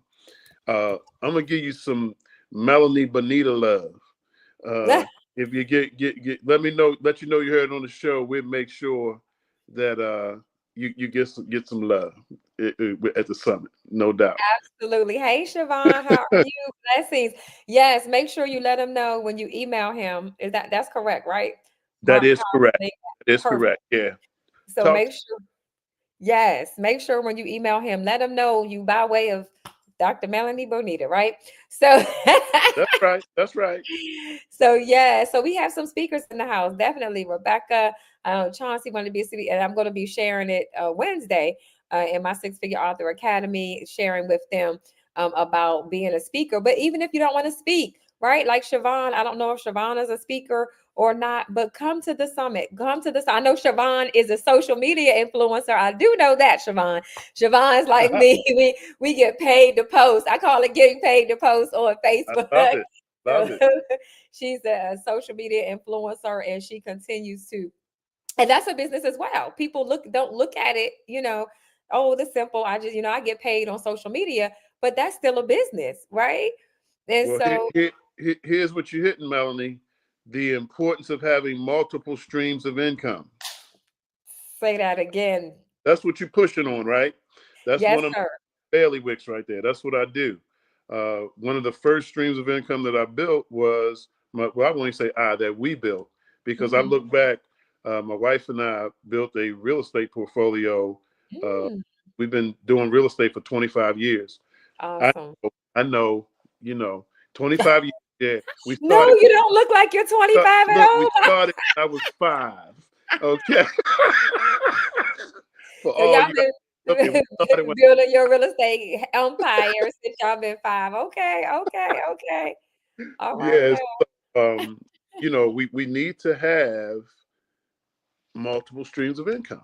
Speaker 2: I'm gonna give you some Melanie Bonita love. If you let me know, let you know you heard it on the show. We'll make sure that you get some love at the summit, no doubt.
Speaker 1: Absolutely. Hey, Siobhan, how are you? Blessings. Yes, make sure you let him know when you email him. That's correct, right?
Speaker 2: That
Speaker 1: Mark
Speaker 2: is correct.
Speaker 1: Howard.
Speaker 2: That is
Speaker 1: Perfect.
Speaker 2: correct. Yeah.
Speaker 1: So
Speaker 2: Talk.
Speaker 1: make sure, yes, make sure when you email him, let him know you by way of Dr. Melanie Bonita, right? So
Speaker 2: That's right. That's right.
Speaker 1: so yeah, so we have some speakers in the house. Definitely, Rebecca, Chauncey wanted to be a speaker, and I'm going to be sharing it Wednesday in my Six Figure Author Academy, sharing with them about being a speaker. But even if you don't want to speak, right? Like Siobhan, I don't know if Siobhan is a speaker or not, but come to the summit. Come to the. I know Siobhan is a social media influencer. I do know that Siobhan. Siobhan's like me. We get paid to post. I call it getting paid to post on
Speaker 2: I
Speaker 1: Facebook.
Speaker 2: love it. Love
Speaker 1: So
Speaker 2: it.
Speaker 1: she's a social media influencer and she continues to, and that's a business as well. People don't look at it, oh, the simple. I just, I get paid on social media, but that's still a business, right? And
Speaker 2: Well,
Speaker 1: so
Speaker 2: here's what you're hitting, Melanie. The importance of having multiple streams of income.
Speaker 1: say that again.
Speaker 2: That's what you're pushing on, right? That's
Speaker 1: Yes,
Speaker 2: one of
Speaker 1: sir.
Speaker 2: my bailiwicks right there. That's what I do. One of the first streams of income that I built was I won't say that we built, because I
Speaker 1: Mhm.
Speaker 2: look back, my wife and I built a real estate portfolio. Uh,
Speaker 1: Mm,
Speaker 2: we've been doing real estate for 25 years. I
Speaker 1: awesome.
Speaker 2: I know, 25 years. Yeah, we
Speaker 1: No,
Speaker 2: started.
Speaker 1: you don't look like you're 25 at
Speaker 2: Look, we
Speaker 1: all.
Speaker 2: started when I was 5. Okay. For
Speaker 1: So
Speaker 2: all
Speaker 1: y'all
Speaker 2: you
Speaker 1: been
Speaker 2: looking, we started when.
Speaker 1: building your real estate empire since y'all been 5. Okay, okay, okay. All right
Speaker 2: Yes.
Speaker 1: now.
Speaker 2: Um, we need to have multiple streams of income.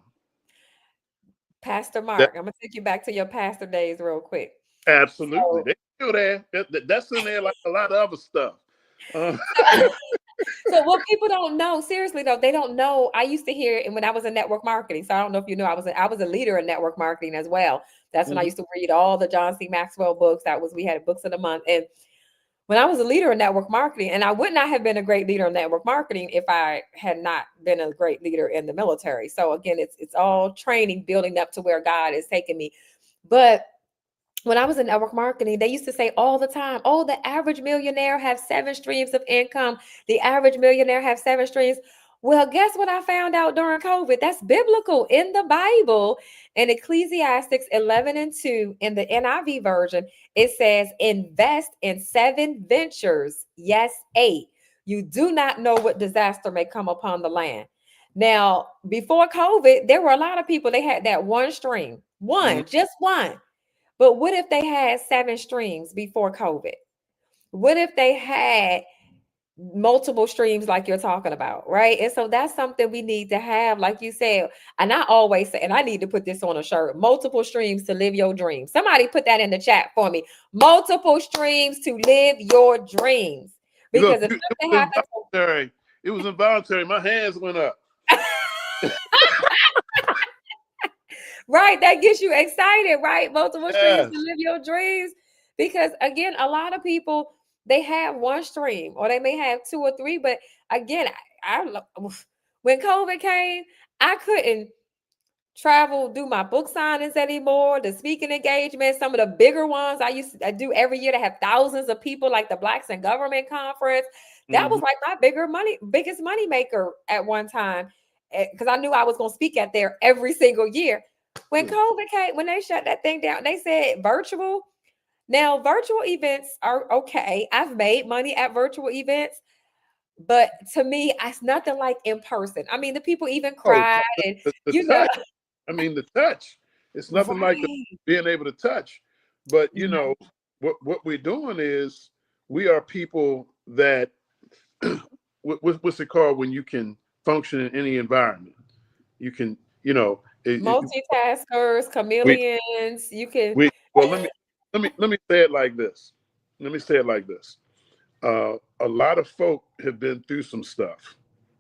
Speaker 1: Pastor
Speaker 2: That
Speaker 1: Mark, I'm gonna take you back to your pastor days real quick.
Speaker 2: absolutely.
Speaker 1: So,
Speaker 2: They still there. That's in there like a lot of other stuff. Uh,
Speaker 1: so what people don't know, seriously though, they don't know. I used to hear, and when I was in network marketing, so I don't know if you know, I was a leader in network marketing as well. That's when I
Speaker 2: mhm.
Speaker 1: used to read all the John C. Maxwell books. We had books of the month, and when I was a leader in network marketing, and I would not have been a great leader in network marketing if I had not been a great leader in the military. So again, it's all training building up to where God is taking me. But when I was in network marketing, they used to say all the time, oh, the average millionaire have 7 streams of income. The average millionaire have 7 streams. Well, guess what I found out during COVID? That's biblical in the Bible. In Ecclesiastes 11:2, in the NIV version, it says, invest in 7 ventures. Yes, 8. You do not know what disaster may come upon the land. Now, before COVID, there were a lot of people, they had that one stream,
Speaker 2: Mhm.
Speaker 1: just one. But what if they had 7 streams before COVID? What if they had multiple streams like you're talking about, right? And so that's something we need to have, like you said. And I always say, and I need to put this on a shirt, multiple streams to live your dreams. Somebody put that in the chat for me. Multiple streams to live your dreams.
Speaker 2: Look,
Speaker 1: Because if
Speaker 2: it
Speaker 1: something
Speaker 2: was
Speaker 1: happens,
Speaker 2: involuntary. It was involuntary. My hands went up.
Speaker 1: right, that gets you excited, right? Multiple streams to
Speaker 2: Yes.
Speaker 1: live your dreams. Because again, a lot of people, they have one stream or they may have 2 or 3. But again, when COVID came, I couldn't travel, do my book signings anymore, the speaking engagements, some of the bigger ones I do every year to have thousands of people, like the Blacks in Government Conference. That was
Speaker 2: Hmm.
Speaker 1: like my biggest money maker at one time, because I knew I was going to speak at there every single year. When COVID came, when they shut that thing down, they said virtual. Now, virtual events are okay. I've made money at virtual events, but to me, it's nothing like in person. I mean, the people even
Speaker 2: Oh,
Speaker 1: cried and
Speaker 2: the
Speaker 1: you know,
Speaker 2: touch. I mean, the touch. It's nothing like being able to touch. But you know, what we're doing is we are people that what's it called when you can function in any environment. You can, you know,
Speaker 1: multitaskers,
Speaker 2: we
Speaker 1: chameleons. You can.
Speaker 2: we well let me say it like this. Let me say it like this. A lot of folk have been through some stuff,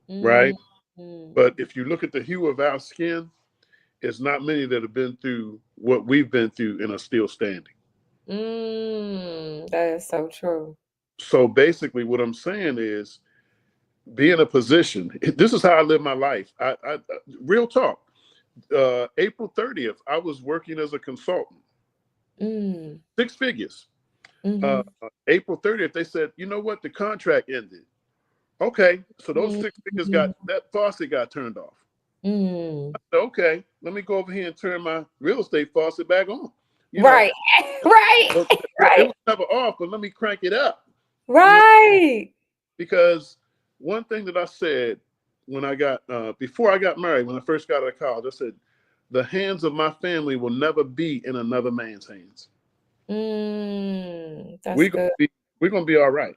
Speaker 2: right?
Speaker 1: Mm-hmm.
Speaker 2: But if you look at the hue of our skin, it's not many that have been through what we've been through and are still standing.
Speaker 1: That is so true.
Speaker 2: So basically, what I'm saying is, be in a position. This is how I live my life. I real talk. April 30th, I was working as a consultant, 6 figures.
Speaker 1: Mm-hmm.
Speaker 2: April 30th, they said, you know what, the contract ended. Okay, so those 6 figures that faucet got turned off. I said, okay, let me go over here and turn my real estate faucet back on. You know,
Speaker 1: Right, right,
Speaker 2: it
Speaker 1: right,
Speaker 2: was never off, but let me crank it up. You know,
Speaker 1: right.
Speaker 2: because one thing that I said when I got before I got married, when I first got out of college, I said, the hands of my family will never be in another man's hands.
Speaker 1: That's good.
Speaker 2: We're gonna be all right.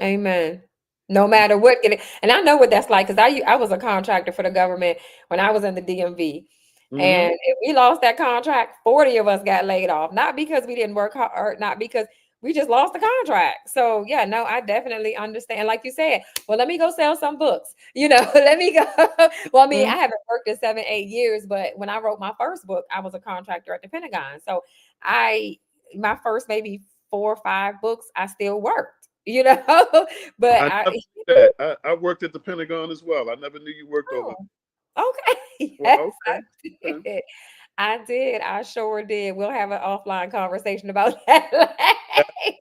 Speaker 1: Amen. No matter what, and I know what that's like because I was a contractor for the government when I was in the DMV,
Speaker 2: Mm-hmm.
Speaker 1: and if we lost that contract, 40 of us got laid off, not because we didn't work hard, not because we just lost the contract. So yeah, no, I definitely understand. Like you said, well, let me go sell some books. Let me go. Well, I mean, I haven't worked in 7-8 years, but when I wrote my first book, I was a contractor at the Pentagon. So my first maybe 4 or 5 books, I still worked. But
Speaker 2: I never knew that. I worked at the Pentagon as well. I never knew you worked over
Speaker 1: okay.
Speaker 2: there.
Speaker 1: Yes,
Speaker 2: Well,
Speaker 1: I
Speaker 2: okay.
Speaker 1: did. I did. I sure did. We'll have an offline conversation about that later.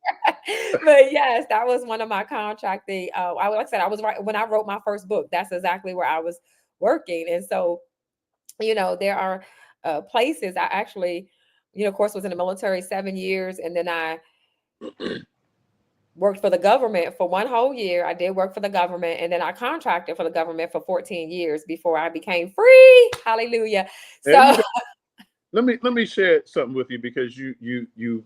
Speaker 1: But yes, that was one of my contracting. Like I said, I was right when I wrote my first book. That's exactly where I was working. And so, there are places I actually, of course, was in the military 7 years, and then I worked for the government for 1 whole year. I did work for the government, and then I contracted for the government for 14 years before I became free. Hallelujah.
Speaker 2: There you
Speaker 1: So
Speaker 2: go. Let me share something with you because you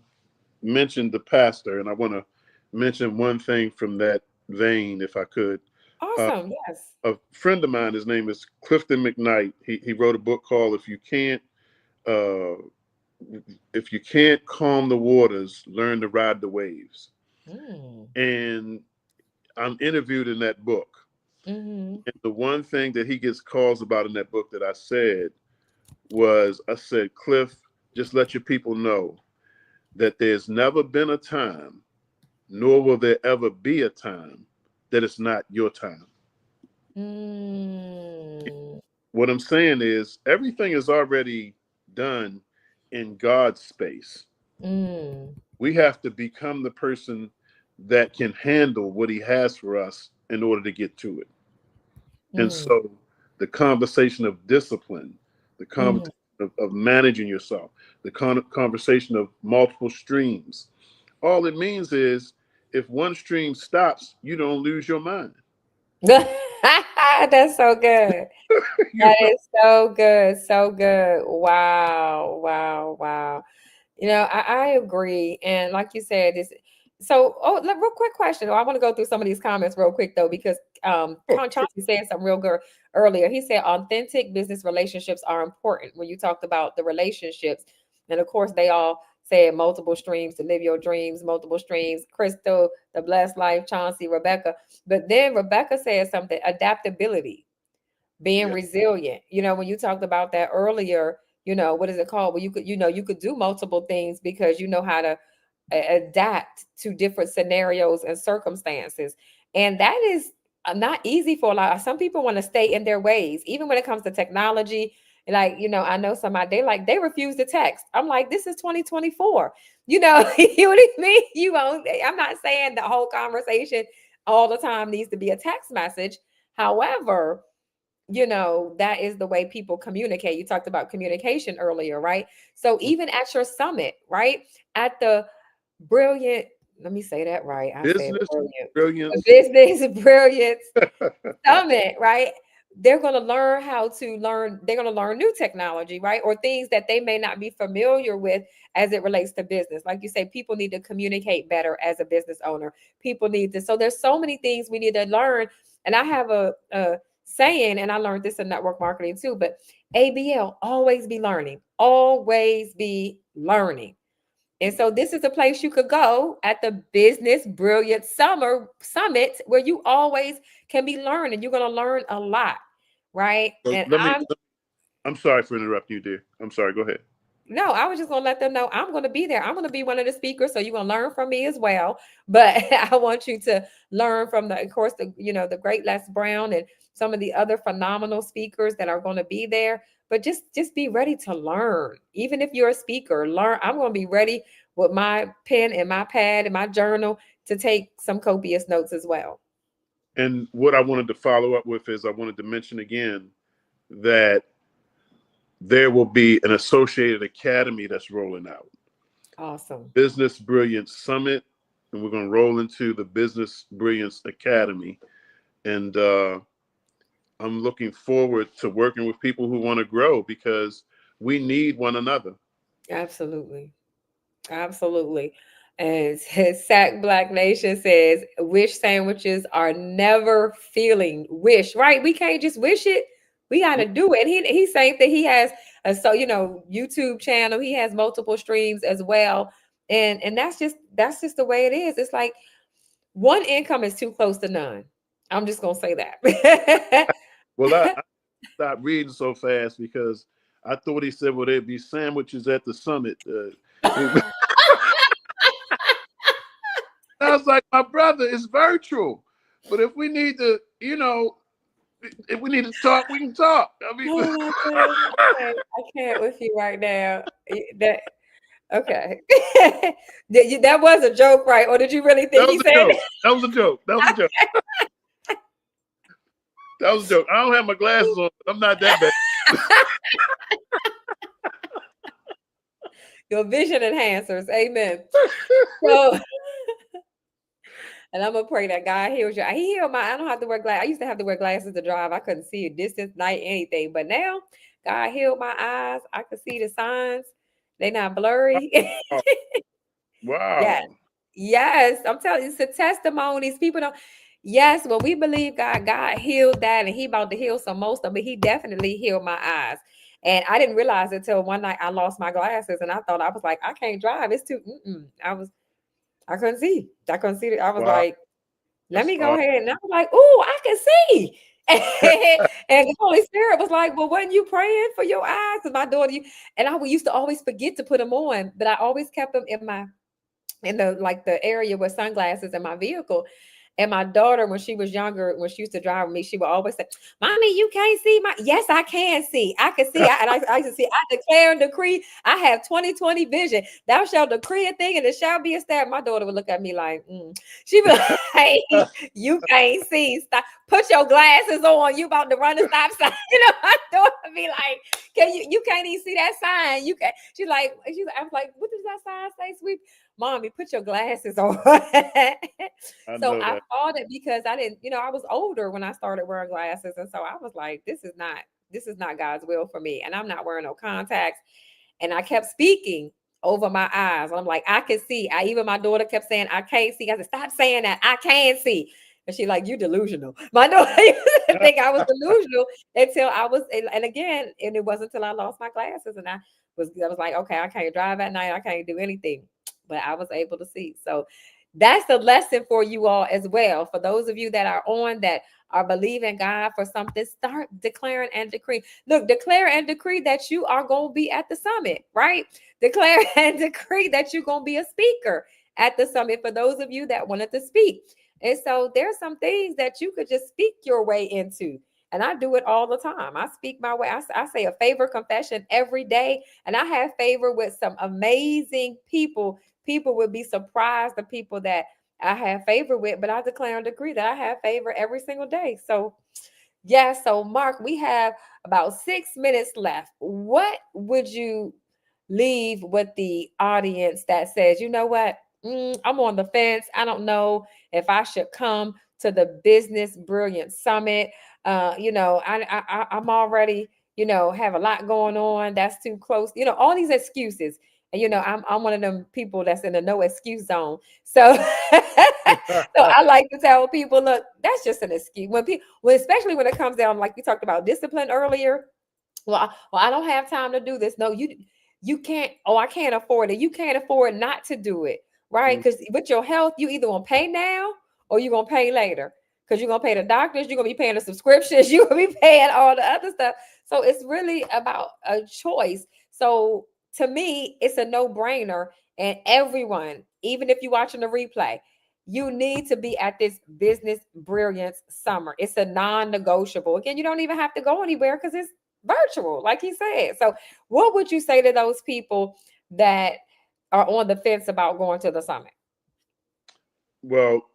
Speaker 2: mentioned the pastor, and I want to mention one thing from that vein, if I could. Uh,
Speaker 1: awesome. Yes.
Speaker 2: a friend of mine, his name is Clifton McKnight. He wrote a book called uh, If You Can't Calm the Waters, Learn to Ride the Waves."
Speaker 1: Mm.
Speaker 2: And I'm interviewed in that book.
Speaker 1: Mm-hmm.
Speaker 2: And the one thing that he gets calls about in that book that I said, Cliff, just let your people know that there's never been a time, nor will there ever be a time that it's not your time.
Speaker 1: Mm.
Speaker 2: What I'm saying is everything is already done in God's space.
Speaker 1: Mm.
Speaker 2: We have to become the person that can handle what he has for us in order to get to it. And
Speaker 1: Mm.
Speaker 2: so the conversation of discipline, the
Speaker 1: Mm.
Speaker 2: conversation of managing yourself, the conversation of multiple streams, all it means is if one stream stops, you don't lose your mind.
Speaker 1: That's so good.
Speaker 2: You
Speaker 1: That
Speaker 2: know?
Speaker 1: is so good. So good. Wow. Wow. Wow. I agree. And like you said, real quick question. I want to go through some of these comments real quick though, because
Speaker 2: Oh, sure.
Speaker 1: Chauncey said something real good earlier. He said authentic business relationships are important when you talked about the relationships. And of course, they all said multiple streams to live your dreams, multiple streams. Crystal, the blessed life, Chauncey, Rebecca. But then Rebecca said something, adaptability, being
Speaker 2: Yeah.
Speaker 1: resilient. When you talked about that earlier, what is it called? Well, you could do multiple things because you know how to adapt to different scenarios and circumstances. And that is not easy for a lot. Some people want to stay in their ways, even when it comes to technology. Like, I know somebody, they refuse to text. I'm like, this is 2024. You know what I mean? I'm not saying the whole conversation all the time needs to be a text message. However, that is the way people communicate. You talked about communication earlier, right? So even at your summit, right? At the brilliant, let me say that right. I said
Speaker 2: Business
Speaker 1: brilliant. The
Speaker 2: brilliance.
Speaker 1: business brilliance summit, right? they're going to learn how to learn, they're going to learn new technology, right? Or things that they may not be familiar with as it relates to business. Like you say, people need to communicate better as a business owner. People need to, so there's so many things we need to learn. And I have a saying, and I learned this in network marketing too, but ABL, always be learning, always be learning. And so this is a place you could go at the Business Brilliant Summer Summit where you always can be learning. You're going to learn a lot, right?
Speaker 2: So
Speaker 1: And
Speaker 2: I'm sorry for interrupting you, dear. I'm sorry. Go ahead.
Speaker 1: no, I was just going to let them know I'm going to be there. I'm going to be one of the speakers, so you're going to learn from me as well. But I want you to learn from of course, the great Les Brown and some of the other phenomenal speakers that are going to be there. But just be ready to learn. Even if you're a speaker, learn. I'm going to be ready with my pen and my pad and my journal to take some copious notes as well.
Speaker 2: And what I wanted to follow up with is I wanted to mention again that there will be an associated academy that's rolling out.
Speaker 1: Awesome.
Speaker 2: Business Brilliance Summit, and we're going to roll into the Business Brilliance Academy. And I'm looking forward to working with people who want to grow because we need one another.
Speaker 1: Absolutely. Absolutely. And Sack Black Nation says, wish sandwiches are never feeling wish, right? We can't just wish it. We got to do it. He's saying that he has a YouTube channel. He has multiple streams as well. And that's just the way it is. It's like one income is too close to none. I'm just going to say that.
Speaker 2: Well, I stopped reading so fast because I thought he said, well, there'd be sandwiches at the summit. I was like, my brother, it's virtual. But if we need to, if we need to talk, we can talk. I mean,
Speaker 1: oh my goodness, I can't with you right now. Okay. That was a joke, right? Or did you really think he said that?
Speaker 2: That was a joke. That was a joke. That was a joke. I don't have my glasses on. I'm not that bad.
Speaker 1: Your vision enhancers. Amen. So, and I'm gonna pray that God heals you. He healed I don't have to wear glasses. I used to have to wear glasses to drive. I couldn't see distance, night, anything. But now God healed my eyes. I could see the signs. They're not blurry.
Speaker 2: Wow.
Speaker 1: Yes. I'm telling you, it's the testimonies. People don't. Yes, when we believe God healed that, and He about to heal some most of it. He definitely healed my eyes. And I didn't realize it until one night I lost my glasses, and I thought, I was like, I can't drive. It's too. I couldn't see. I couldn't see it. I was like, let me go ahead. And I was like, oh, I can see. And the Holy Spirit was like, well, wasn't you praying for your eyes? Because my daughter, and I used to always forget to put them on, but I always kept them in the area with sunglasses in my vehicle. And my daughter, when she was younger, when she used to drive with me, she would always say, Mommy, you can't see yes, I can see. I can see. I used to see, I declare and decree, I have 20/20 vision. Thou shalt decree a thing and it shall be established. My daughter would look at me like, She would like, you can't see. Stop. Put your glasses on. You about to run a stop sign. My daughter would be like, you can't even see that sign. You can't. I was like, what does that sign say, sweet? Mommy, put your glasses on. So I thought it because I didn't, I was older when I started wearing glasses. And so I was like, this is not God's will for me. And I'm not wearing no contacts. And I kept speaking over my eyes. I'm like, I can see. Even my daughter kept saying, I can't see. I said, stop saying that. I can see. And she like, you delusional. My daughter used to think I was delusional until I was, and again, and it wasn't until I lost my glasses and I was like, okay, I can't drive at night. I can't do anything. But I was able to see. So that's the lesson for you all as well. For those of you that are on that are believing God for something, start declaring and decree. Look, declare and decree that you are going to be at the summit, right? Declare and decree that you're going to be a speaker at the summit for those of you that wanted to speak. And so there's some things that you could just speak your way into. And I do it all the time. I speak my way. I say a favor confession every day. And I have favor with some amazing people. People would be surprised, the people that I have favor with, but I declare and decree that I have favor every single day. So, so Mark, we have about 6 minutes left. What would you leave with the audience that says, you know what, I'm on the fence. I don't know if I should come to the Business Brilliant Summit. I'm already, have a lot going on. That's too close. All these excuses. And I'm one of them people that's in a no excuse zone. So so I like to tell people, look, that's just an excuse. Especially when it comes down, like we talked about discipline earlier. Well, I don't have time to do this. No, you can't. Oh, I can't afford it. You can't afford not to do it, right?
Speaker 2: Mm.
Speaker 1: Because with your health, you either gonna pay now or you're gonna pay later. Because you're gonna pay the doctors, you're gonna be paying the subscriptions, you're gonna be paying all the other stuff. So it's really about a choice. So to me, it's a no-brainer. And everyone, even if you're watching the replay, you need to be at this business brilliance summer. It's a non-negotiable. Again, you don't even have to go anywhere because it's virtual, like he said. So, what would you say to those people that are on the fence about going to the summit?
Speaker 2: Well,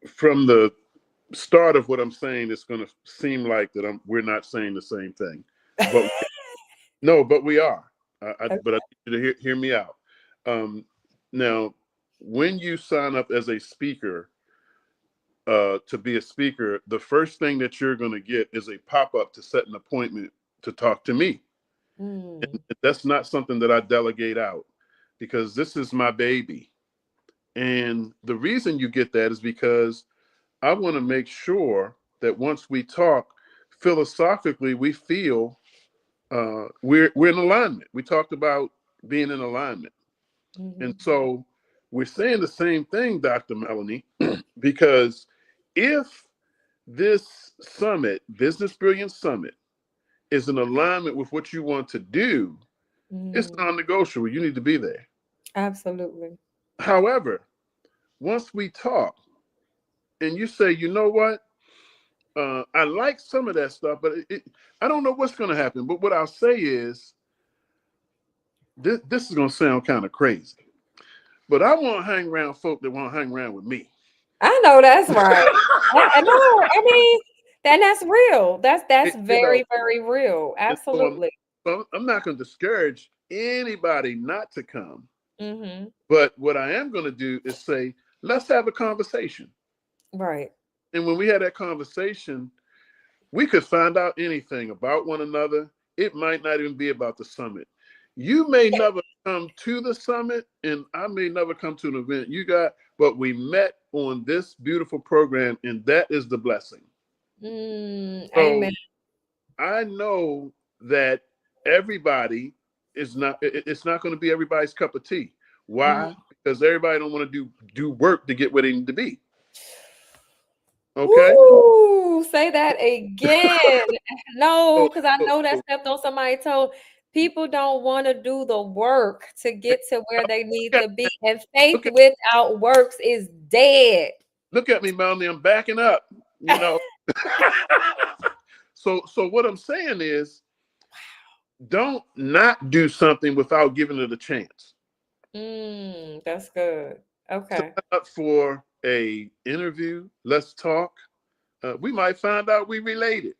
Speaker 2: from the start of what I'm saying, it's going to seem like that we're not saying the same thing, but no, but we are. But I need you to hear me out. Now, when you sign up as a speaker, to be a speaker, the first thing that you're going to get is a pop-up to set an appointment to talk to me. And that's not something that I delegate out because this is my baby. And the reason you get that is because I want to make sure that once we talk, philosophically, we feel we're in alignment. We talked about being in alignment. And so we're saying the same thing, Dr. Melanie, because if this summit, Business Brilliance Summit, is in alignment with what you want to do, it's non-negotiable. You need to be there.
Speaker 1: Absolutely.
Speaker 2: However, once we talk and you say, you know what, I like some of that stuff, but I don't know what's going to happen. But what I'll say is, this is going to sound kind of crazy, but I want to hang around folk that want to hang around with me.
Speaker 1: I know that's right. I know. I mean, then that's real. That's
Speaker 2: You know,
Speaker 1: very, very real.
Speaker 2: and so
Speaker 1: Absolutely.
Speaker 2: I'm not going to discourage anybody not to come.
Speaker 1: Mm-hmm.
Speaker 2: But what I am going to do is say, let's have a conversation.
Speaker 1: Right.
Speaker 2: And when we had that conversation, we could find out anything about one another. It might not even be about the summit. You may never come to the summit, and I may never come to an event you got, but we met on this beautiful program, and that is the blessing. So
Speaker 1: Amen.
Speaker 2: I know that everybody it's not going to be everybody's cup of tea. Why? Because everybody don't want to do work to get where they need to be. Okay.
Speaker 1: Woo! Say that again. No,
Speaker 2: So,
Speaker 1: because I
Speaker 2: so,
Speaker 1: know that
Speaker 2: so
Speaker 1: stepped on somebody's toe. People don't want to do the work to get to where they
Speaker 2: look
Speaker 1: need
Speaker 2: at
Speaker 1: to be. And faith
Speaker 2: look at
Speaker 1: without works is dead.
Speaker 2: look at me, Melanie. I'm backing up. You know. So what I'm saying is, don't not do something without giving it a chance.
Speaker 1: That's good. Okay.
Speaker 2: Sign up for a interview. Let's talk. We might find out we related.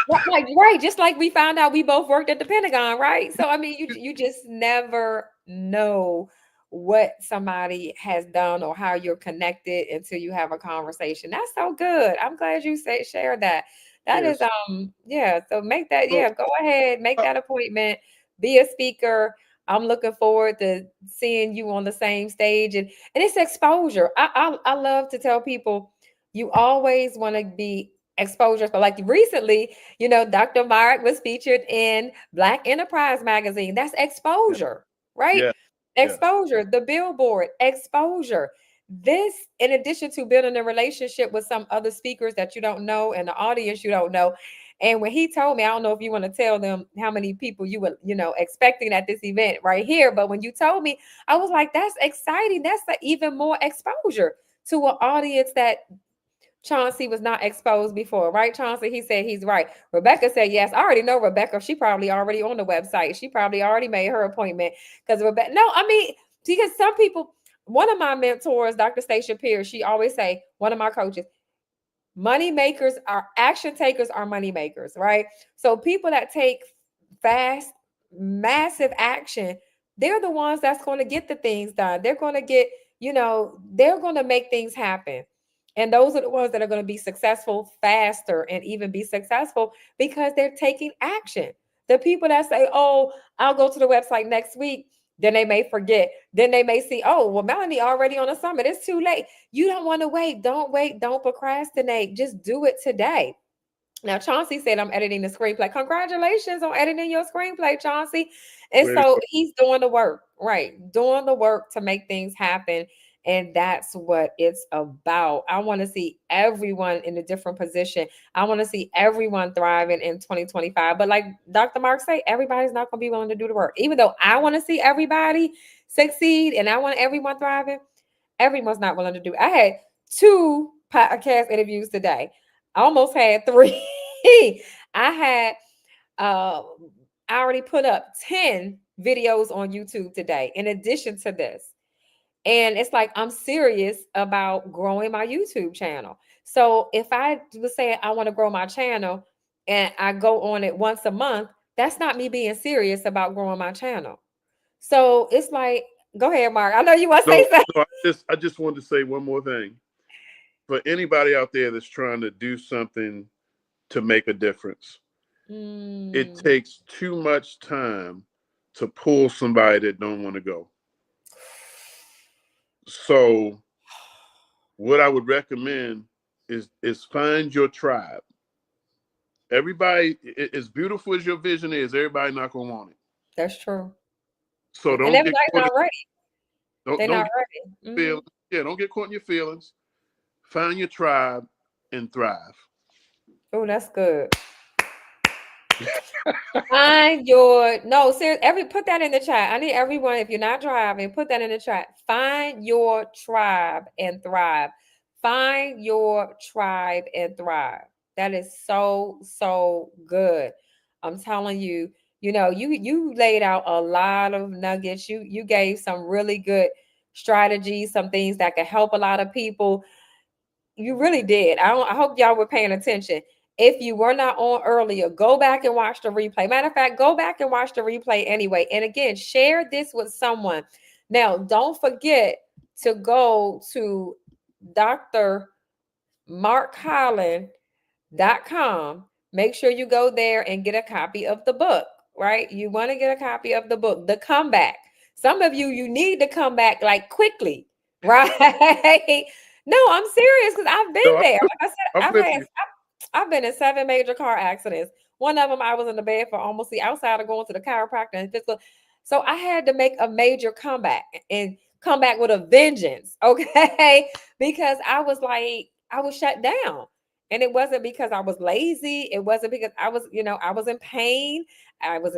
Speaker 1: Right, just like we found out we both worked at the Pentagon, right? So I mean, you just never know what somebody has done or how you're connected until you have a conversation. That's so good. I'm glad you share that. That is
Speaker 2: Yes.
Speaker 1: yeah. So make that,
Speaker 2: So
Speaker 1: yeah, go ahead, make
Speaker 2: uh,
Speaker 1: that appointment, be a speaker. I'm looking forward to seeing you on the same stage, and it's exposure. I love to tell people you always want to be exposure. So like recently, Dr. Mark was featured in Black Enterprise magazine. That's
Speaker 2: yeah,
Speaker 1: exposure, right?
Speaker 2: yeah, yes,
Speaker 1: Exposure, the billboard, exposure. This, in addition to building a relationship with some other speakers that you don't know and the audience you don't know. And when he told me, I don't know if you want to tell them how many people you were, expecting at this event right here. But when you told me, I was like, that's exciting. That's even more exposure to an audience that Chauncey was not exposed before, right, Chauncey? He said he's right. Rebecca said yes. I already know Rebecca. She probably already on the website. She probably already made her appointment because Rebecca. No, I mean, because some people, one of my mentors, Dr. Stacia Pierce, she always say, one of my coaches, money makers are action takers are money makers, right? So people that take fast, massive action, they're the ones that's going to get the things done. They're going to get, they're going to make things happen. And those are the ones that are going to be successful faster and even be successful because they're taking action. The people that say, oh, I'll go to the website next week, then they may forget. Then they may see, oh, well, Melanie already on a summit. It's too late. You don't want to wait. Don't wait. Don't procrastinate. Just do it today. Now, Chauncey said, I'm editing the screenplay. Congratulations on editing your screenplay, Chauncey. And
Speaker 2: Way to
Speaker 1: so
Speaker 2: go.
Speaker 1: he's doing the work, right? Doing the work to make things happen. And that's what it's about. I want to see everyone in a different position. I want to see everyone thriving in 2025. But like Dr. Mark said, everybody's not going to be willing to do the work. Even though I want to see everybody succeed and I want everyone thriving, everyone's not willing to do it. I had 2 podcast interviews today. I almost had 3. I had I already put up 10 videos on YouTube today in addition to this. And it's like I'm serious about growing my YouTube channel. So if I was saying I want to grow my channel and I go on it once a month, that's not me being serious about growing my channel. So it's like, go ahead, Mark. I know you want to say something.
Speaker 2: So I just wanted to say one more thing. For anybody out there that's trying to do something to make a difference, it takes too much time to pull somebody that don't want to go. So what I would recommend is find your tribe. Everybody, as beautiful as your vision is, everybody not gonna want it.
Speaker 1: That's true.
Speaker 2: So
Speaker 1: And everybody's not ready. They're not ready.
Speaker 2: Don't get caught in your feelings. Find your tribe and thrive.
Speaker 1: Oh, that's good. Find your seriously, put that in the chat. I need everyone, if you're not driving, put that in the chat. Find your tribe and thrive. Find your tribe and thrive. That is so good. I'm telling you, you laid out a lot of nuggets. You gave some really good strategies, some things that could help a lot of people. You really did. I hope y'all were paying attention. If you were not on earlier, go back and watch the replay. Matter of fact, go back and watch the replay anyway. And again, share this with someone. Now, don't forget to go to drmarkholland.com. Make sure you go there and get a copy of the book, right? You want to get a copy of the book, The Comeback. Some of you need to come back like quickly, right? No, I'm serious because I've been there. Like I said, I've been in 7 major car accidents. One of them, I was in the bed for almost the outside of going to the chiropractor and physical. So I had to make a major comeback and come back with a vengeance, okay? Because I was shut down. And it wasn't because I was lazy. It wasn't because I was in pain. I was,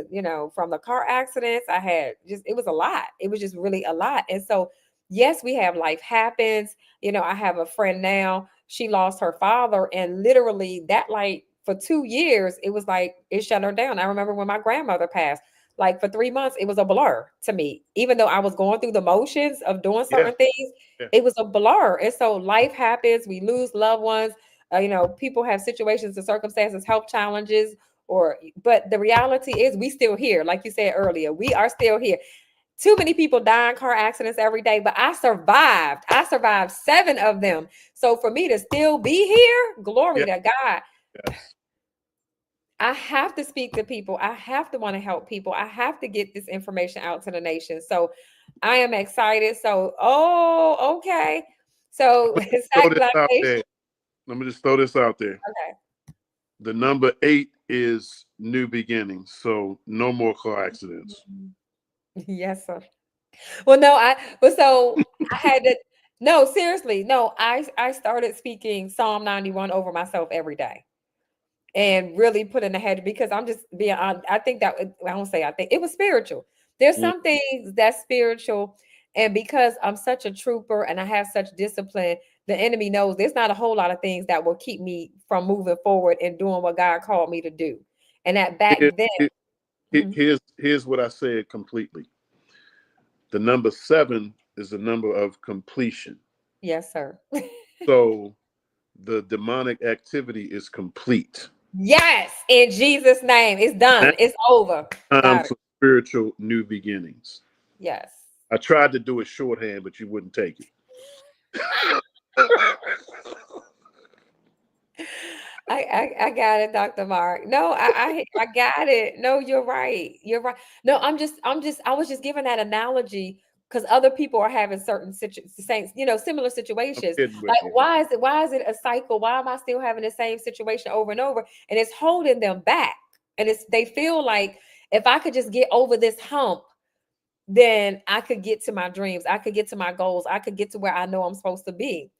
Speaker 1: from the car accidents. It was a lot. It was just really a lot. And so, yes, we have life happens. I have a friend now. She lost her father, and literally that, like, for 2 years, it was like it shut her down. I remember when my grandmother passed, like for 3 months, it was a blur to me. Even though I was going through the motions of doing certain things, it was a blur. And so life happens. We lose loved ones. People have situations and circumstances, health challenges, but the reality is we still here. Like you said earlier, we are still here. Too many people die in car accidents every day, but I survived. I survived 7 of them. So for me to still be here, glory to God. Yes. I have to speak to people. I have to want to help people. I have to get this information out to the nation. So I am excited. So, okay. So
Speaker 2: let me just throw this out there.
Speaker 1: Okay.
Speaker 2: The number 8 is new beginnings. So no more car accidents.
Speaker 1: Yes, sir. Well, no, I had to, no, seriously, no, I started speaking Psalm 91 over myself every day and really put in the head, because I'm just being honest. I think that, I think it was spiritual. There's some things that's spiritual. And because I'm such a trooper and I have such discipline, the enemy knows there's not a whole lot of things that will keep me from moving forward and doing what God called me to do. And that back then.
Speaker 2: Here's what I said completely. The number 7 is the number of completion.
Speaker 1: Yes, sir.
Speaker 2: So the demonic activity is complete.
Speaker 1: Yes, in Jesus' name. It's done. It's over.
Speaker 2: Time for spiritual new beginnings.
Speaker 1: Yes.
Speaker 2: I tried to do it shorthand, but you wouldn't take it.
Speaker 1: I got it, Dr. Mark. No, I got it. No, you're right. You're right. No, I was just giving that analogy because other people are having certain same, similar
Speaker 2: I'm
Speaker 1: situations.
Speaker 2: kidding with
Speaker 1: Like,
Speaker 2: you.
Speaker 1: why is it a cycle? Why am I still having the same situation over and over? And it's holding them back. And they feel like if I could just get over this hump, then I could get to my dreams. I could get to my goals. I could get to where I know I'm supposed to be.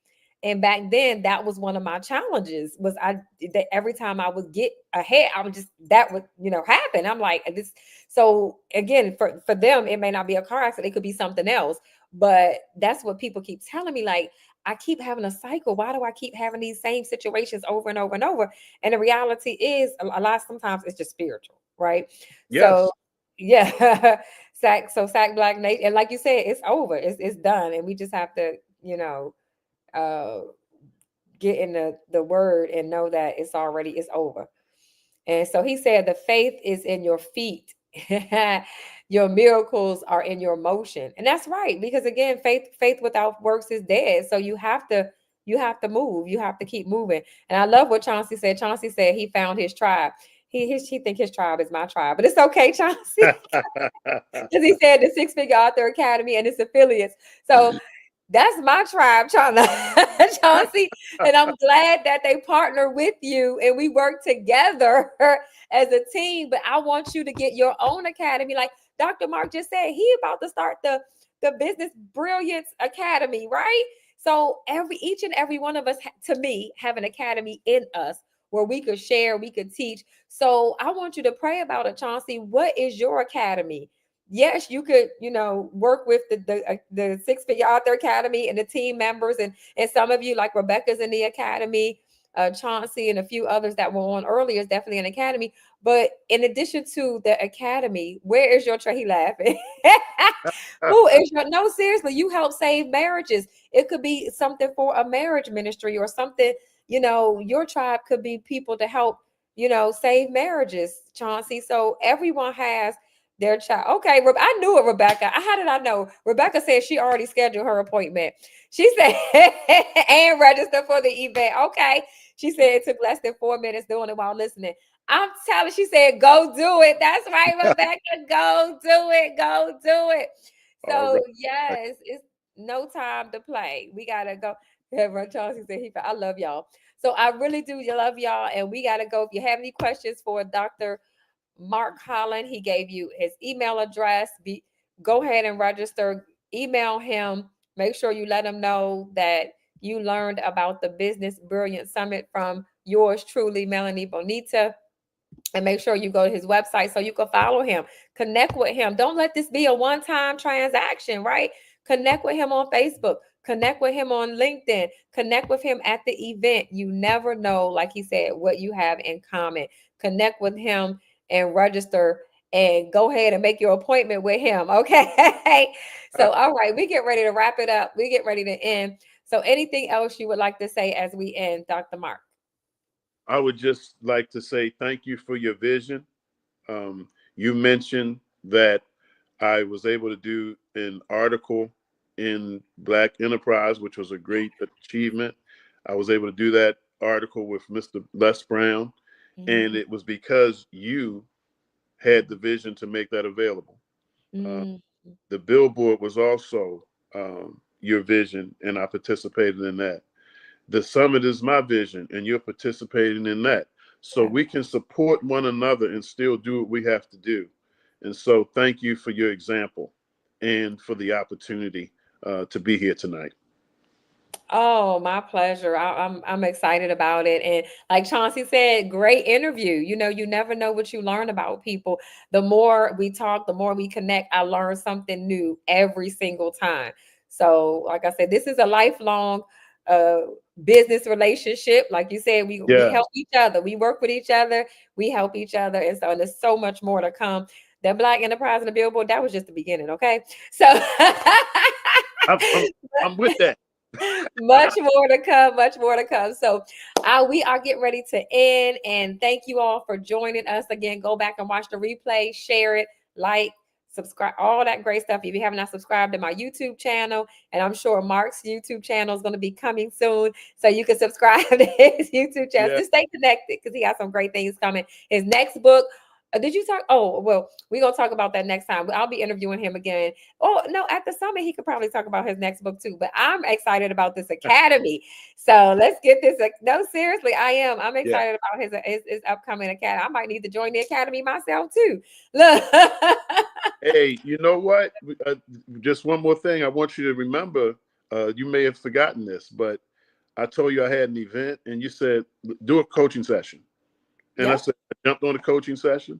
Speaker 1: And back then, that was one of my challenges. Was that every time I would get ahead, I would just that would happen. I'm like this. So again, for them, it may not be a car accident. It could be something else. But that's what people keep telling me. Like, I keep having a cycle. Why do I keep having these same situations over and over and over? And the reality is, a lot sometimes it's just spiritual, right? So
Speaker 2: Yes.
Speaker 1: yeah, Sack Black Nation, and like you said, it's over. It's done, and we just have to uh get in the word and know that it's over. And so he said the faith is in your feet. Your miracles are in your motion. And that's right, because again, faith without works is dead. So you have to move. You have to keep moving. And I love what Chauncey said. Chauncey said he found his tribe. He think his tribe is my tribe, but it's okay, Chauncey, because he said the Six Figure Author Academy and its affiliates. So that's my tribe, Chauncey. And I'm glad that they partner with you and we work together as a team. But I want you to get your own academy. Like Dr. Mark just said, he about to start the Business Brilliance Academy, right? So each and every one of us, to me, have an academy in us where we could share, we could teach. So I want you to pray about it, Chauncey. What is your academy? Yes, you could, work with the Six Figure Author Academy and the team members, and some of you, like Rebecca's in the academy, Chauncey and a few others that were on earlier is definitely an academy. But in addition to the academy, where is your He laughing? Who is your no, seriously, you help save marriages. It could be something for a marriage ministry or something, your tribe could be people to help, save marriages, Chauncey. So everyone has their child. Okay, I knew it, Rebecca. How did I know? Rebecca said she already scheduled her appointment. She said, and register for the event. Okay. She said it took less than 4 minutes doing it while listening. I'm telling, she said, go do it. That's right, Rebecca. Go do it. Go do it.
Speaker 2: All
Speaker 1: So,
Speaker 2: right.
Speaker 1: yes, it's no time to play. We got to go. Chauncey said, I love y'all. So, I really do love y'all. And we got to go. If you have any questions for Dr. Mark Holland, he gave you his email address. Go ahead and register. Email him. Make sure you let him know that you learned about the Business Brilliant Summit from yours truly, Melanie Bonita. And make sure you go to his website so you can follow him, connect with him. Don't let this be a one-time transaction, right? Connect with him on Facebook, connect with him on LinkedIn, connect with him at the event. You never know, like he said, what you have in common. Connect with him and register and go ahead and make your appointment with him. Okay. So, all right, we get ready to wrap it up. We get ready to end. So, anything else you would like to say as we end, Dr. Mark?
Speaker 2: I would just like to say thank you for your vision. You mentioned that I was able to do an article in Black Enterprise, which was a great achievement. I was able to do that article with Mr. Les Brown, and it was because you had the vision to make that available. Uh,
Speaker 1: Mm-hmm.
Speaker 2: the billboard was also your vision, and I participated in that. The summit is my vision, and you're participating in that. So
Speaker 1: Yeah.
Speaker 2: we can support one another and still do what we have to do. And so thank you for your example and for the opportunity to be here tonight.
Speaker 1: Oh, my pleasure. I'm excited about it. And like Chauncey said, great interview. You never know what you learn about people. The more we talk, the more we connect. I learn something new every single time. So, like I said, this is a lifelong uh business relationship. Like you said, we
Speaker 2: Yes.
Speaker 1: help each other. We work with each other. We help each other. And there's so much more to come. That Black Enterprise and the Billboard, that was just the beginning. Okay. So
Speaker 2: I'm, I'm, I'm with that.
Speaker 1: much more to come, much more to come. So we are getting ready to end, and thank you all for joining us again. Go back and watch the replay, share it, like, subscribe, all that great stuff. If you have not subscribed to my YouTube channel, and I'm sure Mark's YouTube channel is going to be coming soon, so you can subscribe to his YouTube channel.
Speaker 2: Yeah.
Speaker 1: Just stay connected because he has some great things coming. His next book. Did you talk? Oh, well, we're going to talk about that next time. I'll be interviewing him again. Oh, no, at the summit, he could probably talk about his next book too. But I'm excited about this academy. So let's get this. No, seriously, I am. I'm
Speaker 2: Yeah.
Speaker 1: excited about his upcoming academy. I might need to join the academy myself too. Look.
Speaker 2: Hey, you know what? Just one more thing I want you to remember. You may have forgotten this, but I told you I had an event and you said, do a coaching session. And I
Speaker 1: Yep.
Speaker 2: said, I jumped on a coaching session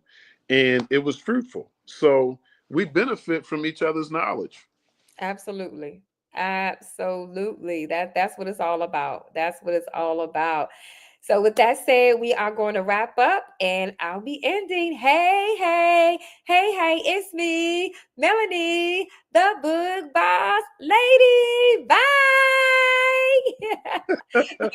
Speaker 2: and it was fruitful. So we benefit from each other's knowledge.
Speaker 1: Absolutely. Absolutely. That's what it's all about. That's what it's all about. So with that said, we are going to wrap up and I'll be ending. Hey, hey, hey, hey, it's me, Melanie, the book boss lady. Bye.